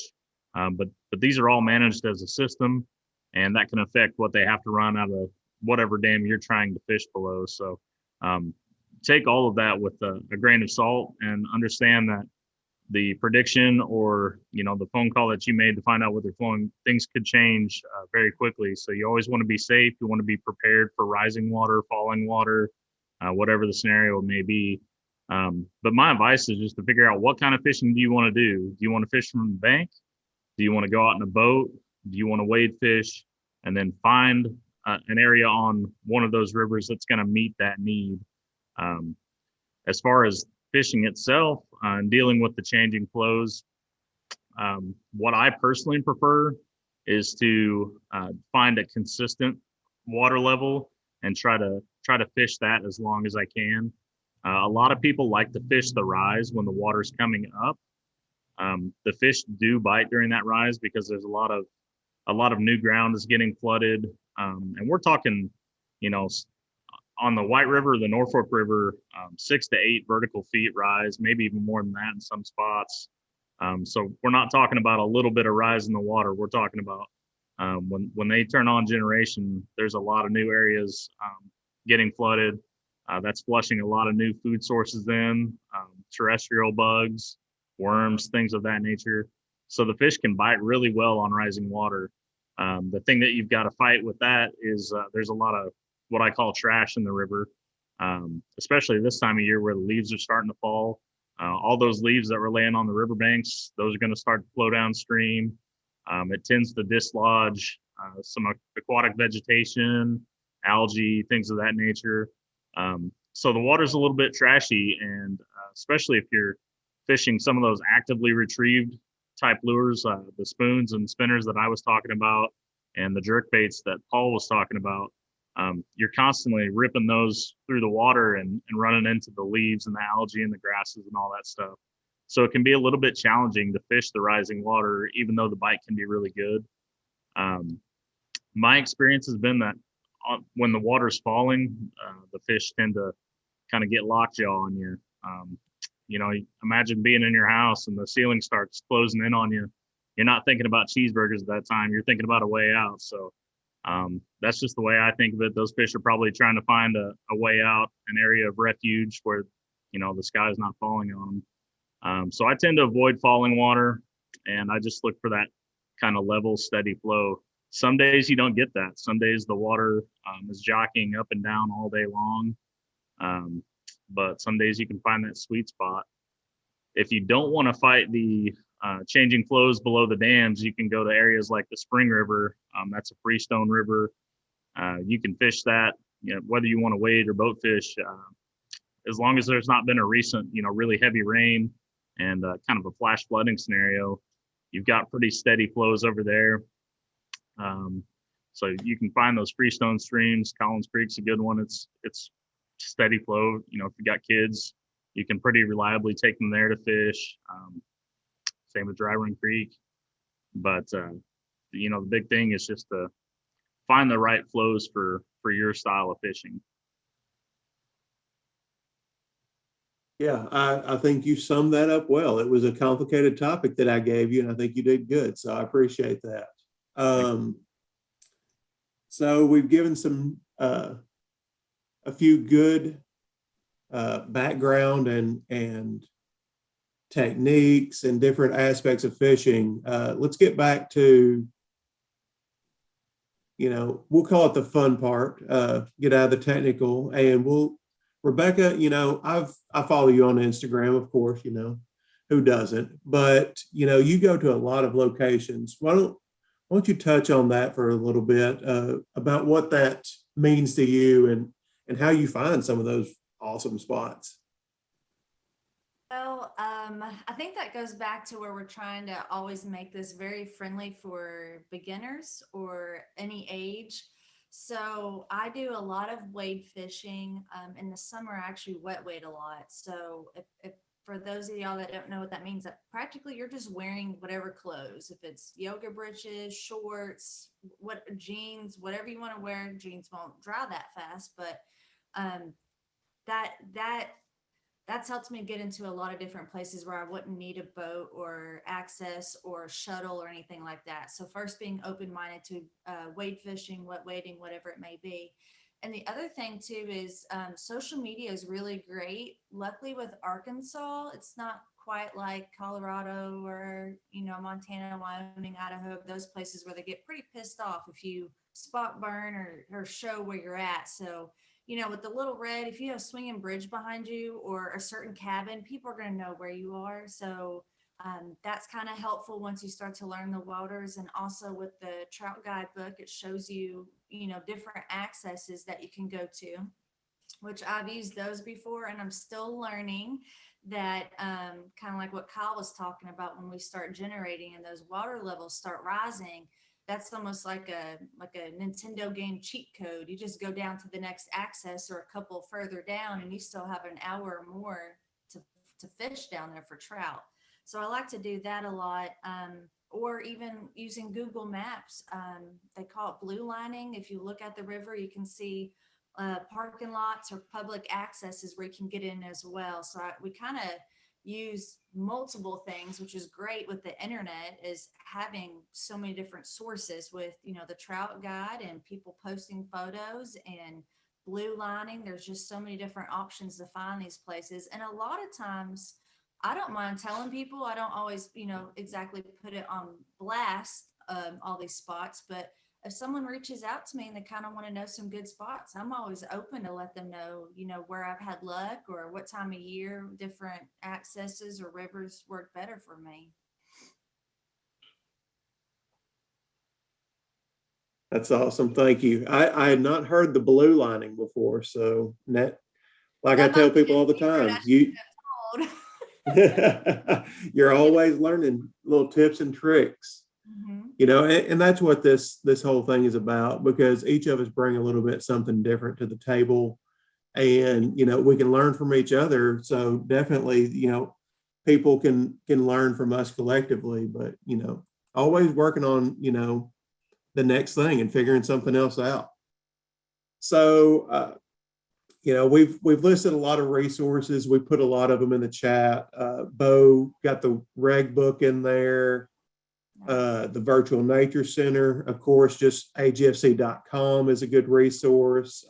But these are all managed as a system, and that can affect what they have to run out of whatever dam you're trying to fish below. So take all of that with a grain of salt, and understand that the prediction, or, you know, the phone call that you made to find out what they're flowing, things could change very quickly. So you always want to be safe. You want to be prepared for rising water, falling water, whatever the scenario may be. But my advice is just to figure out, what kind of fishing do you want to do? Do you want to fish from the bank? Do you want to go out in a boat? Do you want to wade fish? And then find an area on one of those rivers that's going to meet that need. As far as fishing itself and dealing with the changing flows, what I personally prefer is to find a consistent water level and try to fish that as long as I can. A lot of people like to fish the rise when the water's coming up. The fish do bite during that rise because there's a lot of new ground is getting flooded. And we're talking, you know, on the White River, the Norfolk River, 6 to 8 vertical feet rise, maybe even more than that in some spots. So we're not talking about a little bit of rise in the water. We're talking about when they turn on generation, there's a lot of new areas getting flooded. That's flushing a lot of new food sources in, terrestrial bugs, worms, things of that nature. So the fish can bite really well on rising water. The thing that you've got to fight with that is there's a lot of what I call trash in the river, especially this time of year where the leaves are starting to fall. All those leaves that were laying on the riverbanks, those are going to start to flow downstream. It tends to dislodge some aquatic vegetation, algae, things of that nature. So the water's a little bit trashy, and especially if you're fishing some of those actively retrieved type lures, the spoons and spinners that I was talking about, and the jerk baits that Paul was talking about, you're constantly ripping those through the water and running into the leaves and the algae and the grasses and all that stuff. So it can be a little bit challenging to fish the rising water, even though the bite can be really good. My experience has been that when the water's falling, the fish tend to kind of get lockjaw on you. You know, imagine being in your house and the ceiling starts closing in on you. You're not thinking about cheeseburgers at that time. You're thinking about a way out. So that's just the way I think of it. Those fish are probably trying to find a way out, an area of refuge where, you know, the sky is not falling on them. So I tend to avoid falling water, and I just look for that kind of level, steady flow. Some days you don't get that. Some days the water is jockeying up and down all day long. But some days you can find that sweet spot. If you don't want to fight the changing flows below the dams, you can go to areas like the Spring River. That's a freestone river. You can fish that, you know, whether you want to wade or boat fish, as long as there's not been a recent, you know, really heavy rain and kind of a flash flooding scenario. You've got pretty steady flows over there. So you can find those freestone streams. Collins Creek's a good one. It's steady flow. You know, if you got kids, you can pretty reliably take them there to fish. Same with Dry Run Creek. But you know, the big thing is just to find the right flows for your style of fishing. Yeah, I think you summed that up well. It was a complicated topic that I gave you, and I think you did good. So I appreciate that. So we've given some a few good background and techniques and different aspects of fishing. Let's get back to, you know, we'll call it the fun part, get out of the technical, and Rebecca, you know, I follow you on Instagram, of course, you know, who doesn't, but you know, you go to a lot of locations. Why don't you touch on that for a little bit, about what that means to you and how you find some of those awesome spots? Well, I think that goes back to where we're trying to always make this very friendly for beginners or any age. So I do a lot of wade fishing. In the summer, I actually wet wade a lot. So if for those of y'all that don't know what that means, that practically you're just wearing whatever clothes. If it's yoga breeches, shorts, jeans, whatever you want to wear, jeans won't dry that fast, but that's helped me get into a lot of different places where I wouldn't need a boat or access or shuttle or anything like that. So first, being open-minded to wade fishing, wet wading, whatever it may be. And the other thing too is social media is really great. Luckily with Arkansas, it's not quite like Colorado or, you know, Montana, Wyoming, Idaho, those places where they get pretty pissed off if you spot burn or show where you're at. So, you know, with the little red, if you have a swinging bridge behind you or a certain cabin, people are going to know where you are. So that's kind of helpful once you start to learn the waters. And also with the Trout Guidebook, it shows you, you know, different accesses that you can go to, which I've used those before, and I'm still learning that kind of like what Kyle was talking about, when we start generating and those water levels start rising, that's almost like a Nintendo game cheat code. You just go down to the next access or a couple further down, and you still have an hour or more to fish down there for trout. So I like to do that a lot, or even using Google Maps. They call it blue lining. If you look at the river, you can see parking lots or public accesses where you can get in as well. So we kind of use multiple things, which is great with the internet, is having so many different sources with, you know, the Trout Guide and people posting photos and blue lining. There's just so many different options to find these places. And a lot of times I don't mind telling people, I don't always, you know, exactly put it on blast, all these spots, but if someone reaches out to me and they kind of want to know some good spots, I'm always open to let them know, you know, where I've had luck or what time of year different accesses or rivers work better for me. That's awesome. Thank you. I had not heard the blue lining before. So that, like I tell people all the time, you're always learning little tips and tricks. Mm-hmm. You know, and that's what this whole thing is about, because each of us bring a little bit something different to the table, and you know, we can learn from each other. So definitely, you know, people can learn from us collectively, but you know, always working on, you know, the next thing and figuring something else out. So you know, we've listed a lot of resources. We put a lot of them in the chat. Bo got the reg book in there, the Virtual Nature Center, of course, just agfc.com is a good resource.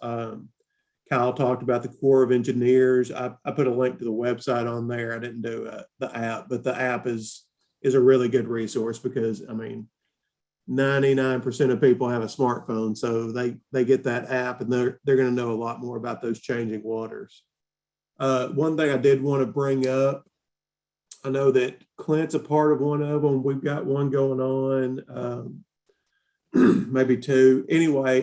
Kyle talked about the Corps of Engineers. I put a link to the website on there. I didn't do the app, but the app is a really good resource because, I mean, 99% of people have a smartphone, so they get that app and they're going to know a lot more about those changing waters. One thing I did want to bring up, I know that Clint's a part of one of them. We've got one going on, maybe two. Anyway,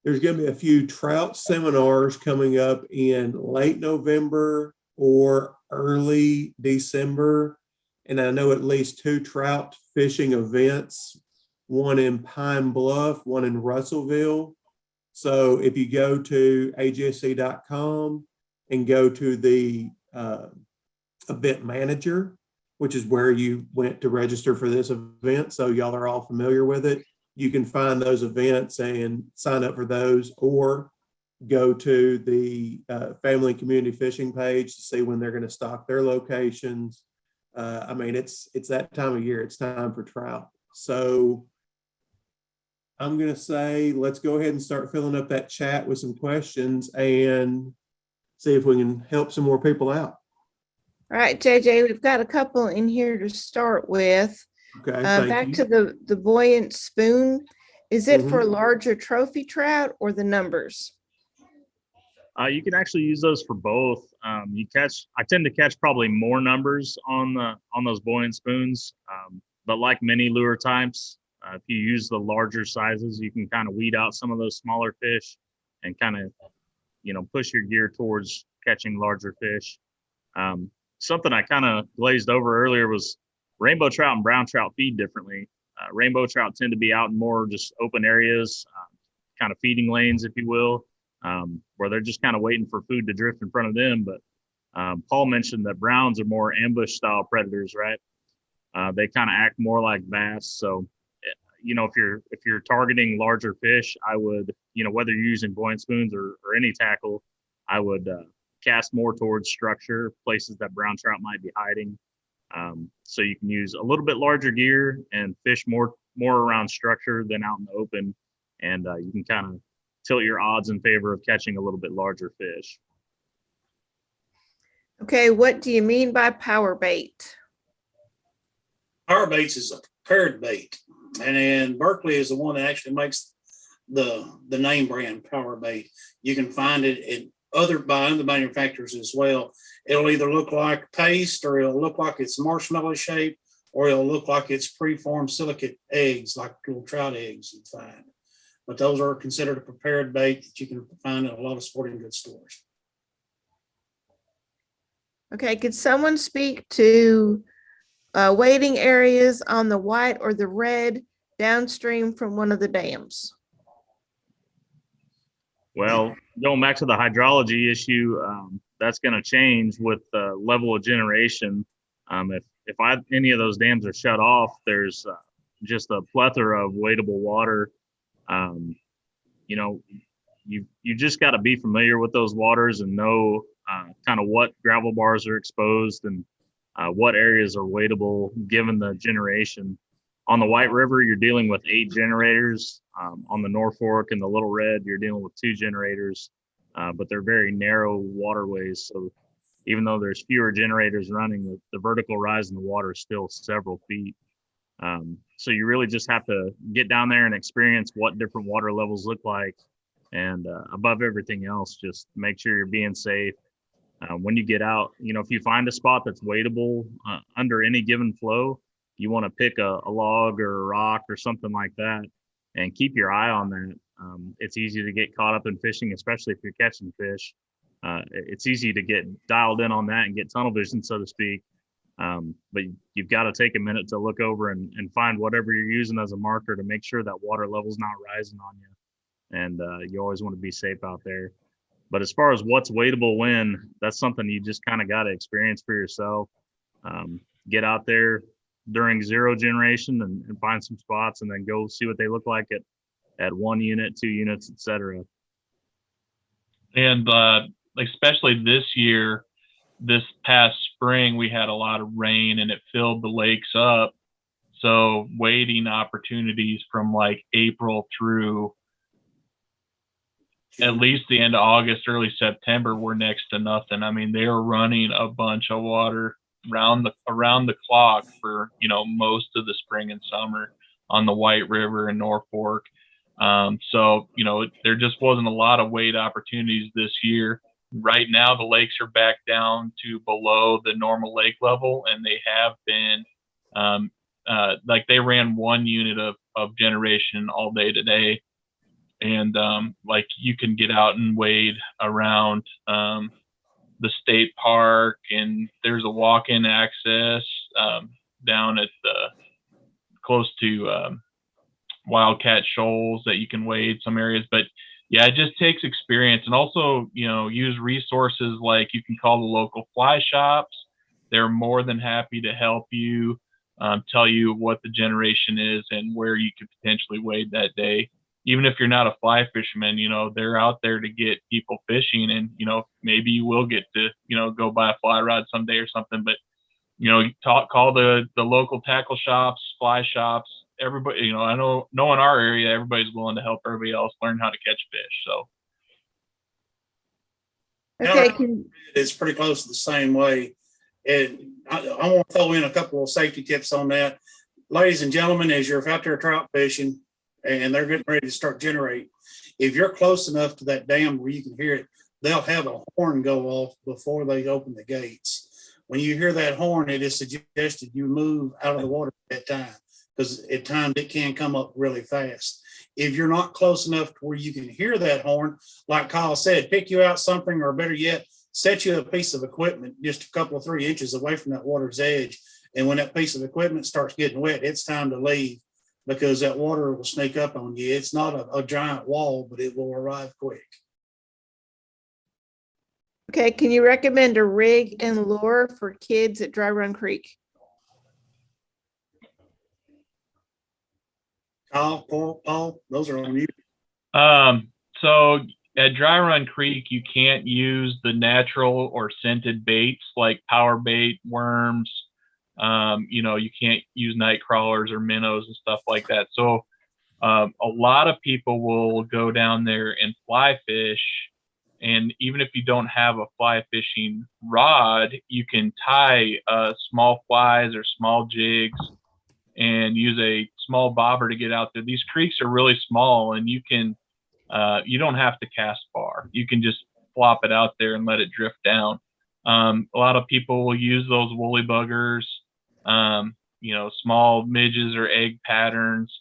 there's going to be a few trout seminars coming up in late November or early December. And I know at least 2 trout fishing events, one in Pine Bluff, one in Russellville. So if you go to agsc.com and go to the event manager, which is where you went to register for this event, so y'all are all familiar with it, you can find those events and sign up for those, or go to the family and community fishing page to see when they're going to stock their locations. I mean, it's that time of year. It's time for trout. So I'm going to say, let's go ahead and start filling up that chat with some questions and see if we can help some more people out. All right, JJ, we've got a couple in here to start with. Okay. Back to the buoyant spoon. Is it for larger trophy trout or the numbers? You can actually use those for both. I tend to catch probably more numbers on those buoyant spoons, but like many lure types, if you use the larger sizes, you can kind of weed out some of those smaller fish and kind of, push your gear towards catching larger fish. Something I kind of glazed over earlier was rainbow trout and brown trout feed differently. Rainbow trout tend to be out in more just open areas, kind of feeding lanes, if you will. Where they're just kind of waiting for food to drift in front of them. But Paul mentioned that browns are more ambush style predators, right? They kind of act more like bass. So, if you're targeting larger fish, I would, whether you're using buoyant spoons or any tackle, I would cast more towards structure, places that brown trout might be hiding. So you can use a little bit larger gear and fish more around structure than out in the open. And you can kind of tilt your odds in favor of catching a little bit larger fish. Okay, what do you mean by power bait? Powerbaits is a prepared bait, and then Berkeley is the one that actually makes the name brand Powerbait. You can find it by other manufacturers as well. It'll either look like paste, or it'll look like it's marshmallow shape, or it'll look like it's preformed silicate eggs, like little trout eggs you'd find. But those are considered a prepared bait that you can find in a lot of sporting goods stores. Okay, could someone speak to wading areas on the white or the red downstream from one of the dams? Well, going back to the hydrology issue, that's going to change with the level of generation. If any of those dams are shut off, there's just a plethora of wadable water. You just got to be familiar with those waters and know kind of what gravel bars are exposed and what areas are wadable given the generation. On the White River, you're dealing with 8 generators. On the North Fork and the Little Red, you're dealing with 2 generators, but they're very narrow waterways. So even though there's fewer generators running, the vertical rise in the water is still several feet. So you really just have to get down there and experience what different water levels look like. And above everything else, just make sure you're being safe. When you get out, if you find a spot that's wadable under any given flow, you want to pick a log or a rock or something like that and keep your eye on that. It's easy to get caught up in fishing, especially if you're catching fish. It's easy to get dialed in on that and get tunnel vision, so to speak. But you've got to take a minute to look over and find whatever you're using as a marker to make sure that water level's not rising on you. And you always want to be safe out there. But as far as what's wadable when, that's something you just kind of got to experience for yourself. Get out there during zero generation and find some spots, and then go see what they look like at 1 unit, 2 units, etc. And especially this year, this past spring, we had a lot of rain and it filled the lakes up. So wading opportunities from like April through at least the end of August, early September were next to nothing. I mean, they were running a bunch of water around the clock for, you know, most of the spring and summer on the White River and Norfolk. So, you know, there just wasn't a lot of wade opportunities this year. Right now, the lakes are back down to below the normal lake level, and they have been like they ran one unit of generation all day today. And like you can get out and wade around the state park, and there's a walk-in access down at the close to Wildcat Shoals that you can wade some areas. But yeah, it just takes experience, and also, you know, use resources like you can call the local fly shops. They're more than happy to help you, tell you what the generation is and where you could potentially wade that day. Even if you're not a fly fisherman, you know, they're out there to get people fishing, and, you know, maybe you will get to, you know, go buy a fly rod someday or something. But, you know, call the local tackle shops, fly shops, everybody. You know, I know in our area, everybody's willing to help everybody else learn how to catch fish. So Okay, It's pretty close to the same way. And I want to throw in a couple of safety tips on that. Ladies and gentlemen, as you're out there trout fishing and they're getting ready to start generate, if you're close enough to that dam where you can hear it, they'll have a horn go off before they open the gates. When you hear that horn, it is suggested you move out of the water at that time, because at times it can come up really fast. If you're not close enough to where you can hear that horn, like Kyle said, pick you out something, or better yet, set you a piece of equipment just a couple of 3 inches away from that water's edge. And when that piece of equipment starts getting wet, it's time to leave, because that water will sneak up on you. It's not a giant wall, but it will arrive quick. okay, can you recommend a rig and lure for kids at Dry Run Creek? Kyle, Paul, those are on you. So at Dry Run Creek, you can't use the natural or scented baits like Powerbait, worms. You know, you can't use night crawlers or minnows and stuff like that. So a lot of people will go down there and fly fish. And even if you don't have a fly fishing rod, you can tie small flies or small jigs and use a small bobber to get out there. These creeks are really small, and you don't have to cast far. You can just flop it out there and let it drift down. A lot of people will use those woolly buggers, you know, small midges or egg patterns,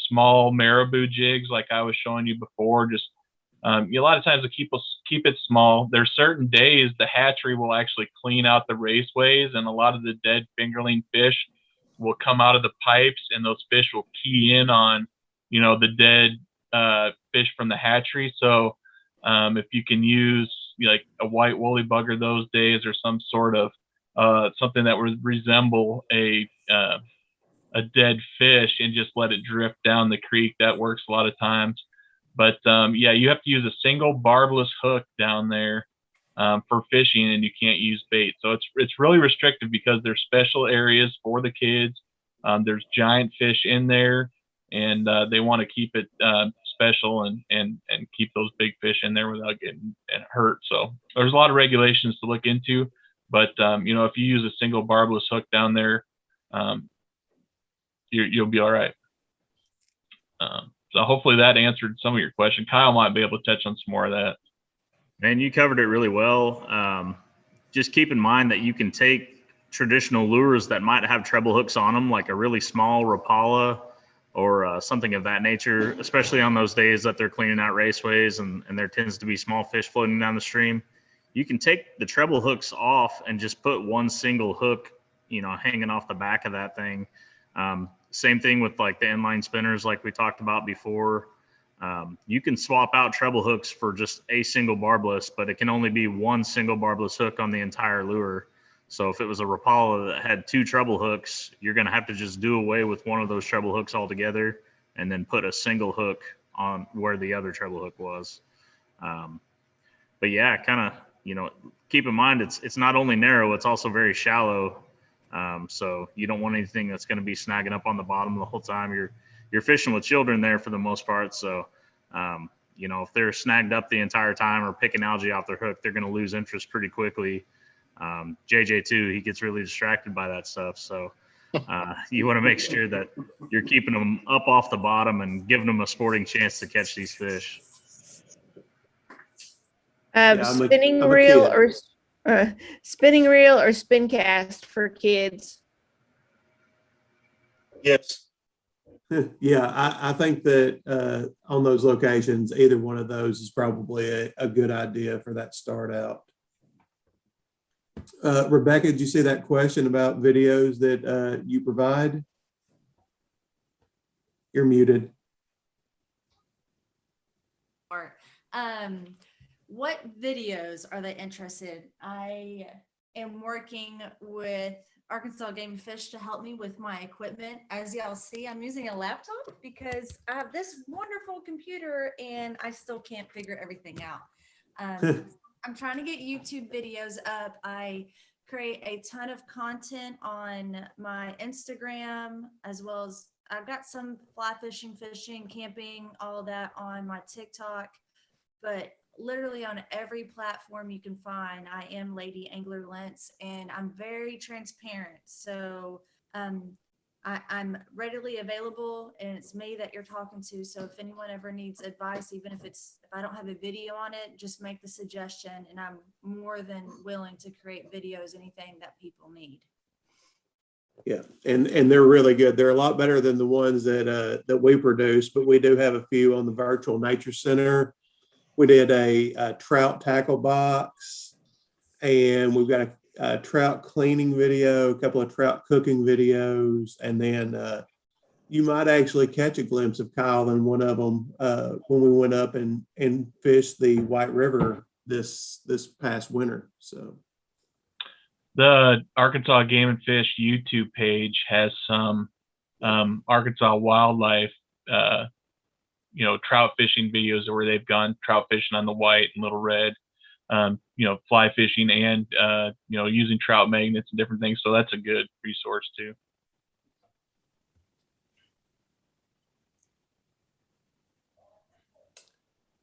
small marabou jigs like I was showing you before. Just a lot of times to keep it small. There's certain days the hatchery will actually clean out the raceways, and a lot of the dead fingerling fish will come out of the pipes, and those fish will key in on, you know, the dead fish from the hatchery. So if you can use like a white woolly bugger those days, or some sort of something that would resemble a dead fish, and just let it drift down the creek, that works a lot of times. But yeah, you have to use a single barbless hook down there for fishing, and you can't use bait. So it's really restrictive, because there's special areas for the kids. There's giant fish in there, and they want to keep it special and keep those big fish in there without getting hurt. So there's a lot of regulations to look into, but you know, if you use a single barbless hook down there, you'll be all right. So hopefully that answered some of your question. Kyle might be able to touch on some more of that. Man, you covered it really well. Just keep in mind that you can take traditional lures that might have treble hooks on them, like a really small Rapala or something of that nature, especially on those days that they're cleaning out raceways and there tends to be small fish floating down the stream. You can take the treble hooks off and just put one single hook, you know, hanging off the back of that thing. Same thing with like the inline spinners, like we talked about before. You can swap out treble hooks for just a single barbless, but it can only be one single barbless hook on the entire lure. So if it was a Rapala that had 2 treble hooks, you're going to have to just do away with one of those treble hooks altogether, and then put a single hook on where the other treble hook was. but yeah, kind of, keep in mind, it's not only narrow, it's also very shallow. So you don't want anything that's going to be snagging up on the bottom the whole time. You're fishing with children there for the most part. So, if they're snagged up the entire time or picking algae off their hook, they're going to lose interest pretty quickly. JJ too, he gets really distracted by that stuff. So you want to make sure that you're keeping them up off the bottom and giving them a sporting chance to catch these fish. Spinning I'm a reel kid. or spinning reel or spin cast for kids. Yes. Yeah, I think that on those locations, either one of those is probably a good idea for that start out. Rebecca, did you see that question about videos that you provide? You're muted. What videos are they interested in? I am working with Arkansas Game and Fish to help me with my equipment. As y'all see, I'm using a laptop because I have this wonderful computer and I still can't figure everything out. I'm trying to get YouTube videos up. I create a ton of content on my Instagram, as well as I've got some fly fishing, camping, all of that on my TikTok. But literally on every platform you can find, I am Lady Angler Lentz, and I'm very transparent. So I'm readily available, and it's me that you're talking to. So if anyone ever needs advice, even if I don't have a video on it, just make the suggestion, and I'm more than willing to create videos, anything that people need. Yeah, and they're really good. They're a lot better than the ones that we produce, but we do have a few on the Virtual Nature Center. We did a trout tackle box, and we've got a trout cleaning video, a couple of trout cooking videos, and then you might actually catch a glimpse of Kyle in one of them when we went up and fished the White River this past winter. So the Arkansas Game and Fish YouTube page has some Arkansas wildlife trout fishing videos where they've gone trout fishing on the White and Little Red, fly fishing and, using trout magnets and different things. So that's a good resource too.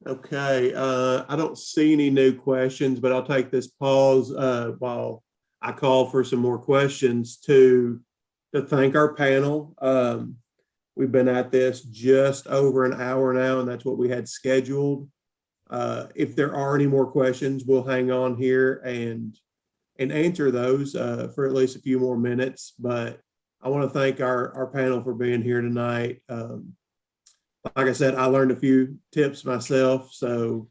Okay, I don't see any new questions, but I'll take this pause while I call for some more questions to thank our panel. We've been at this just over an hour now, and that's what we had scheduled. If there are any more questions, we'll hang on here and answer those for at least a few more minutes. But I want to thank our panel for being here tonight. Like I said, I learned a few tips myself, so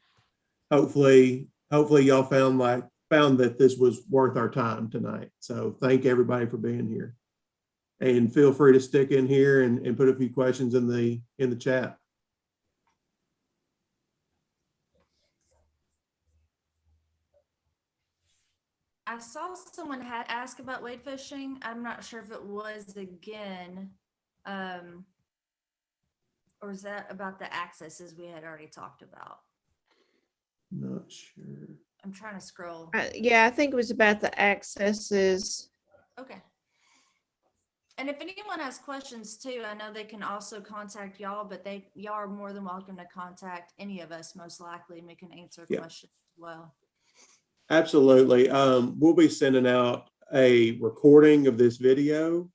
hopefully y'all found that this was worth our time tonight. So thank everybody for being here. And feel free to stick in here and put a few questions in the chat. I saw someone had asked about wade fishing. I'm not sure if it was again, or is that about the accesses we had already talked about? Not sure. I'm trying to scroll. Yeah, I think it was about the accesses. Okay. And if anyone has questions too, I know they can also contact y'all, but y'all are more than welcome to contact any of us, most likely, and we can answer questions as well. Absolutely. We'll be sending out a recording of this video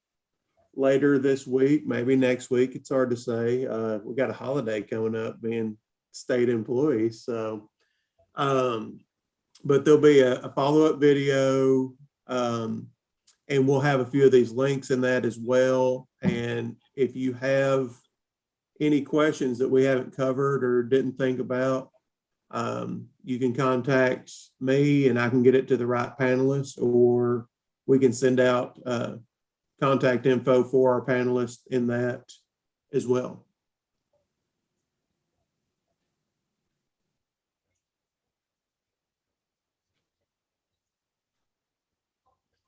later this week, maybe next week. It's hard to say. We got a holiday coming up, being state employees. So, but there'll be a follow-up video, and we'll have a few of these links in that as well. And if you have any questions that we haven't covered or didn't think about, you can contact me and I can get it to the right panelist, or we can send out contact info for our panelists in that as well.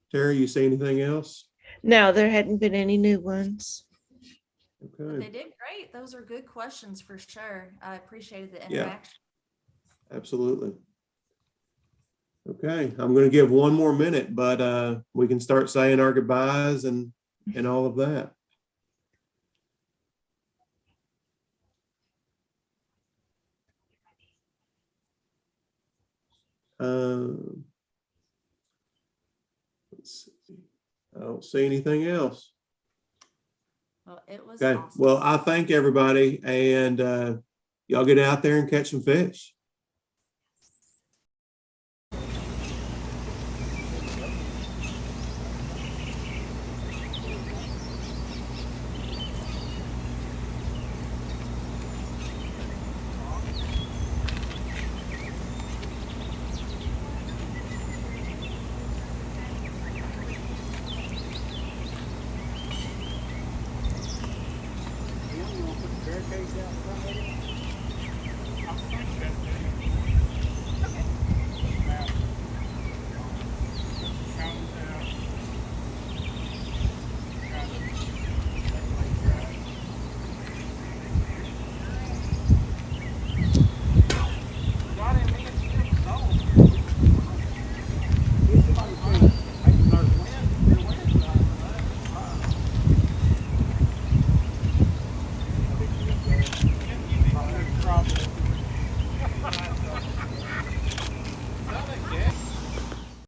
Terry, you see anything else? No, there hadn't been any new ones. Okay. But they did great. Those are good questions for sure. I appreciated the interaction. Absolutely. Okay, I'm going to give one more minute, but we can start saying our goodbyes and all of that. Let's see. I don't see anything else. Well, it was Okay, awesome. well, I thank everybody, and y'all get out there and catch some fish.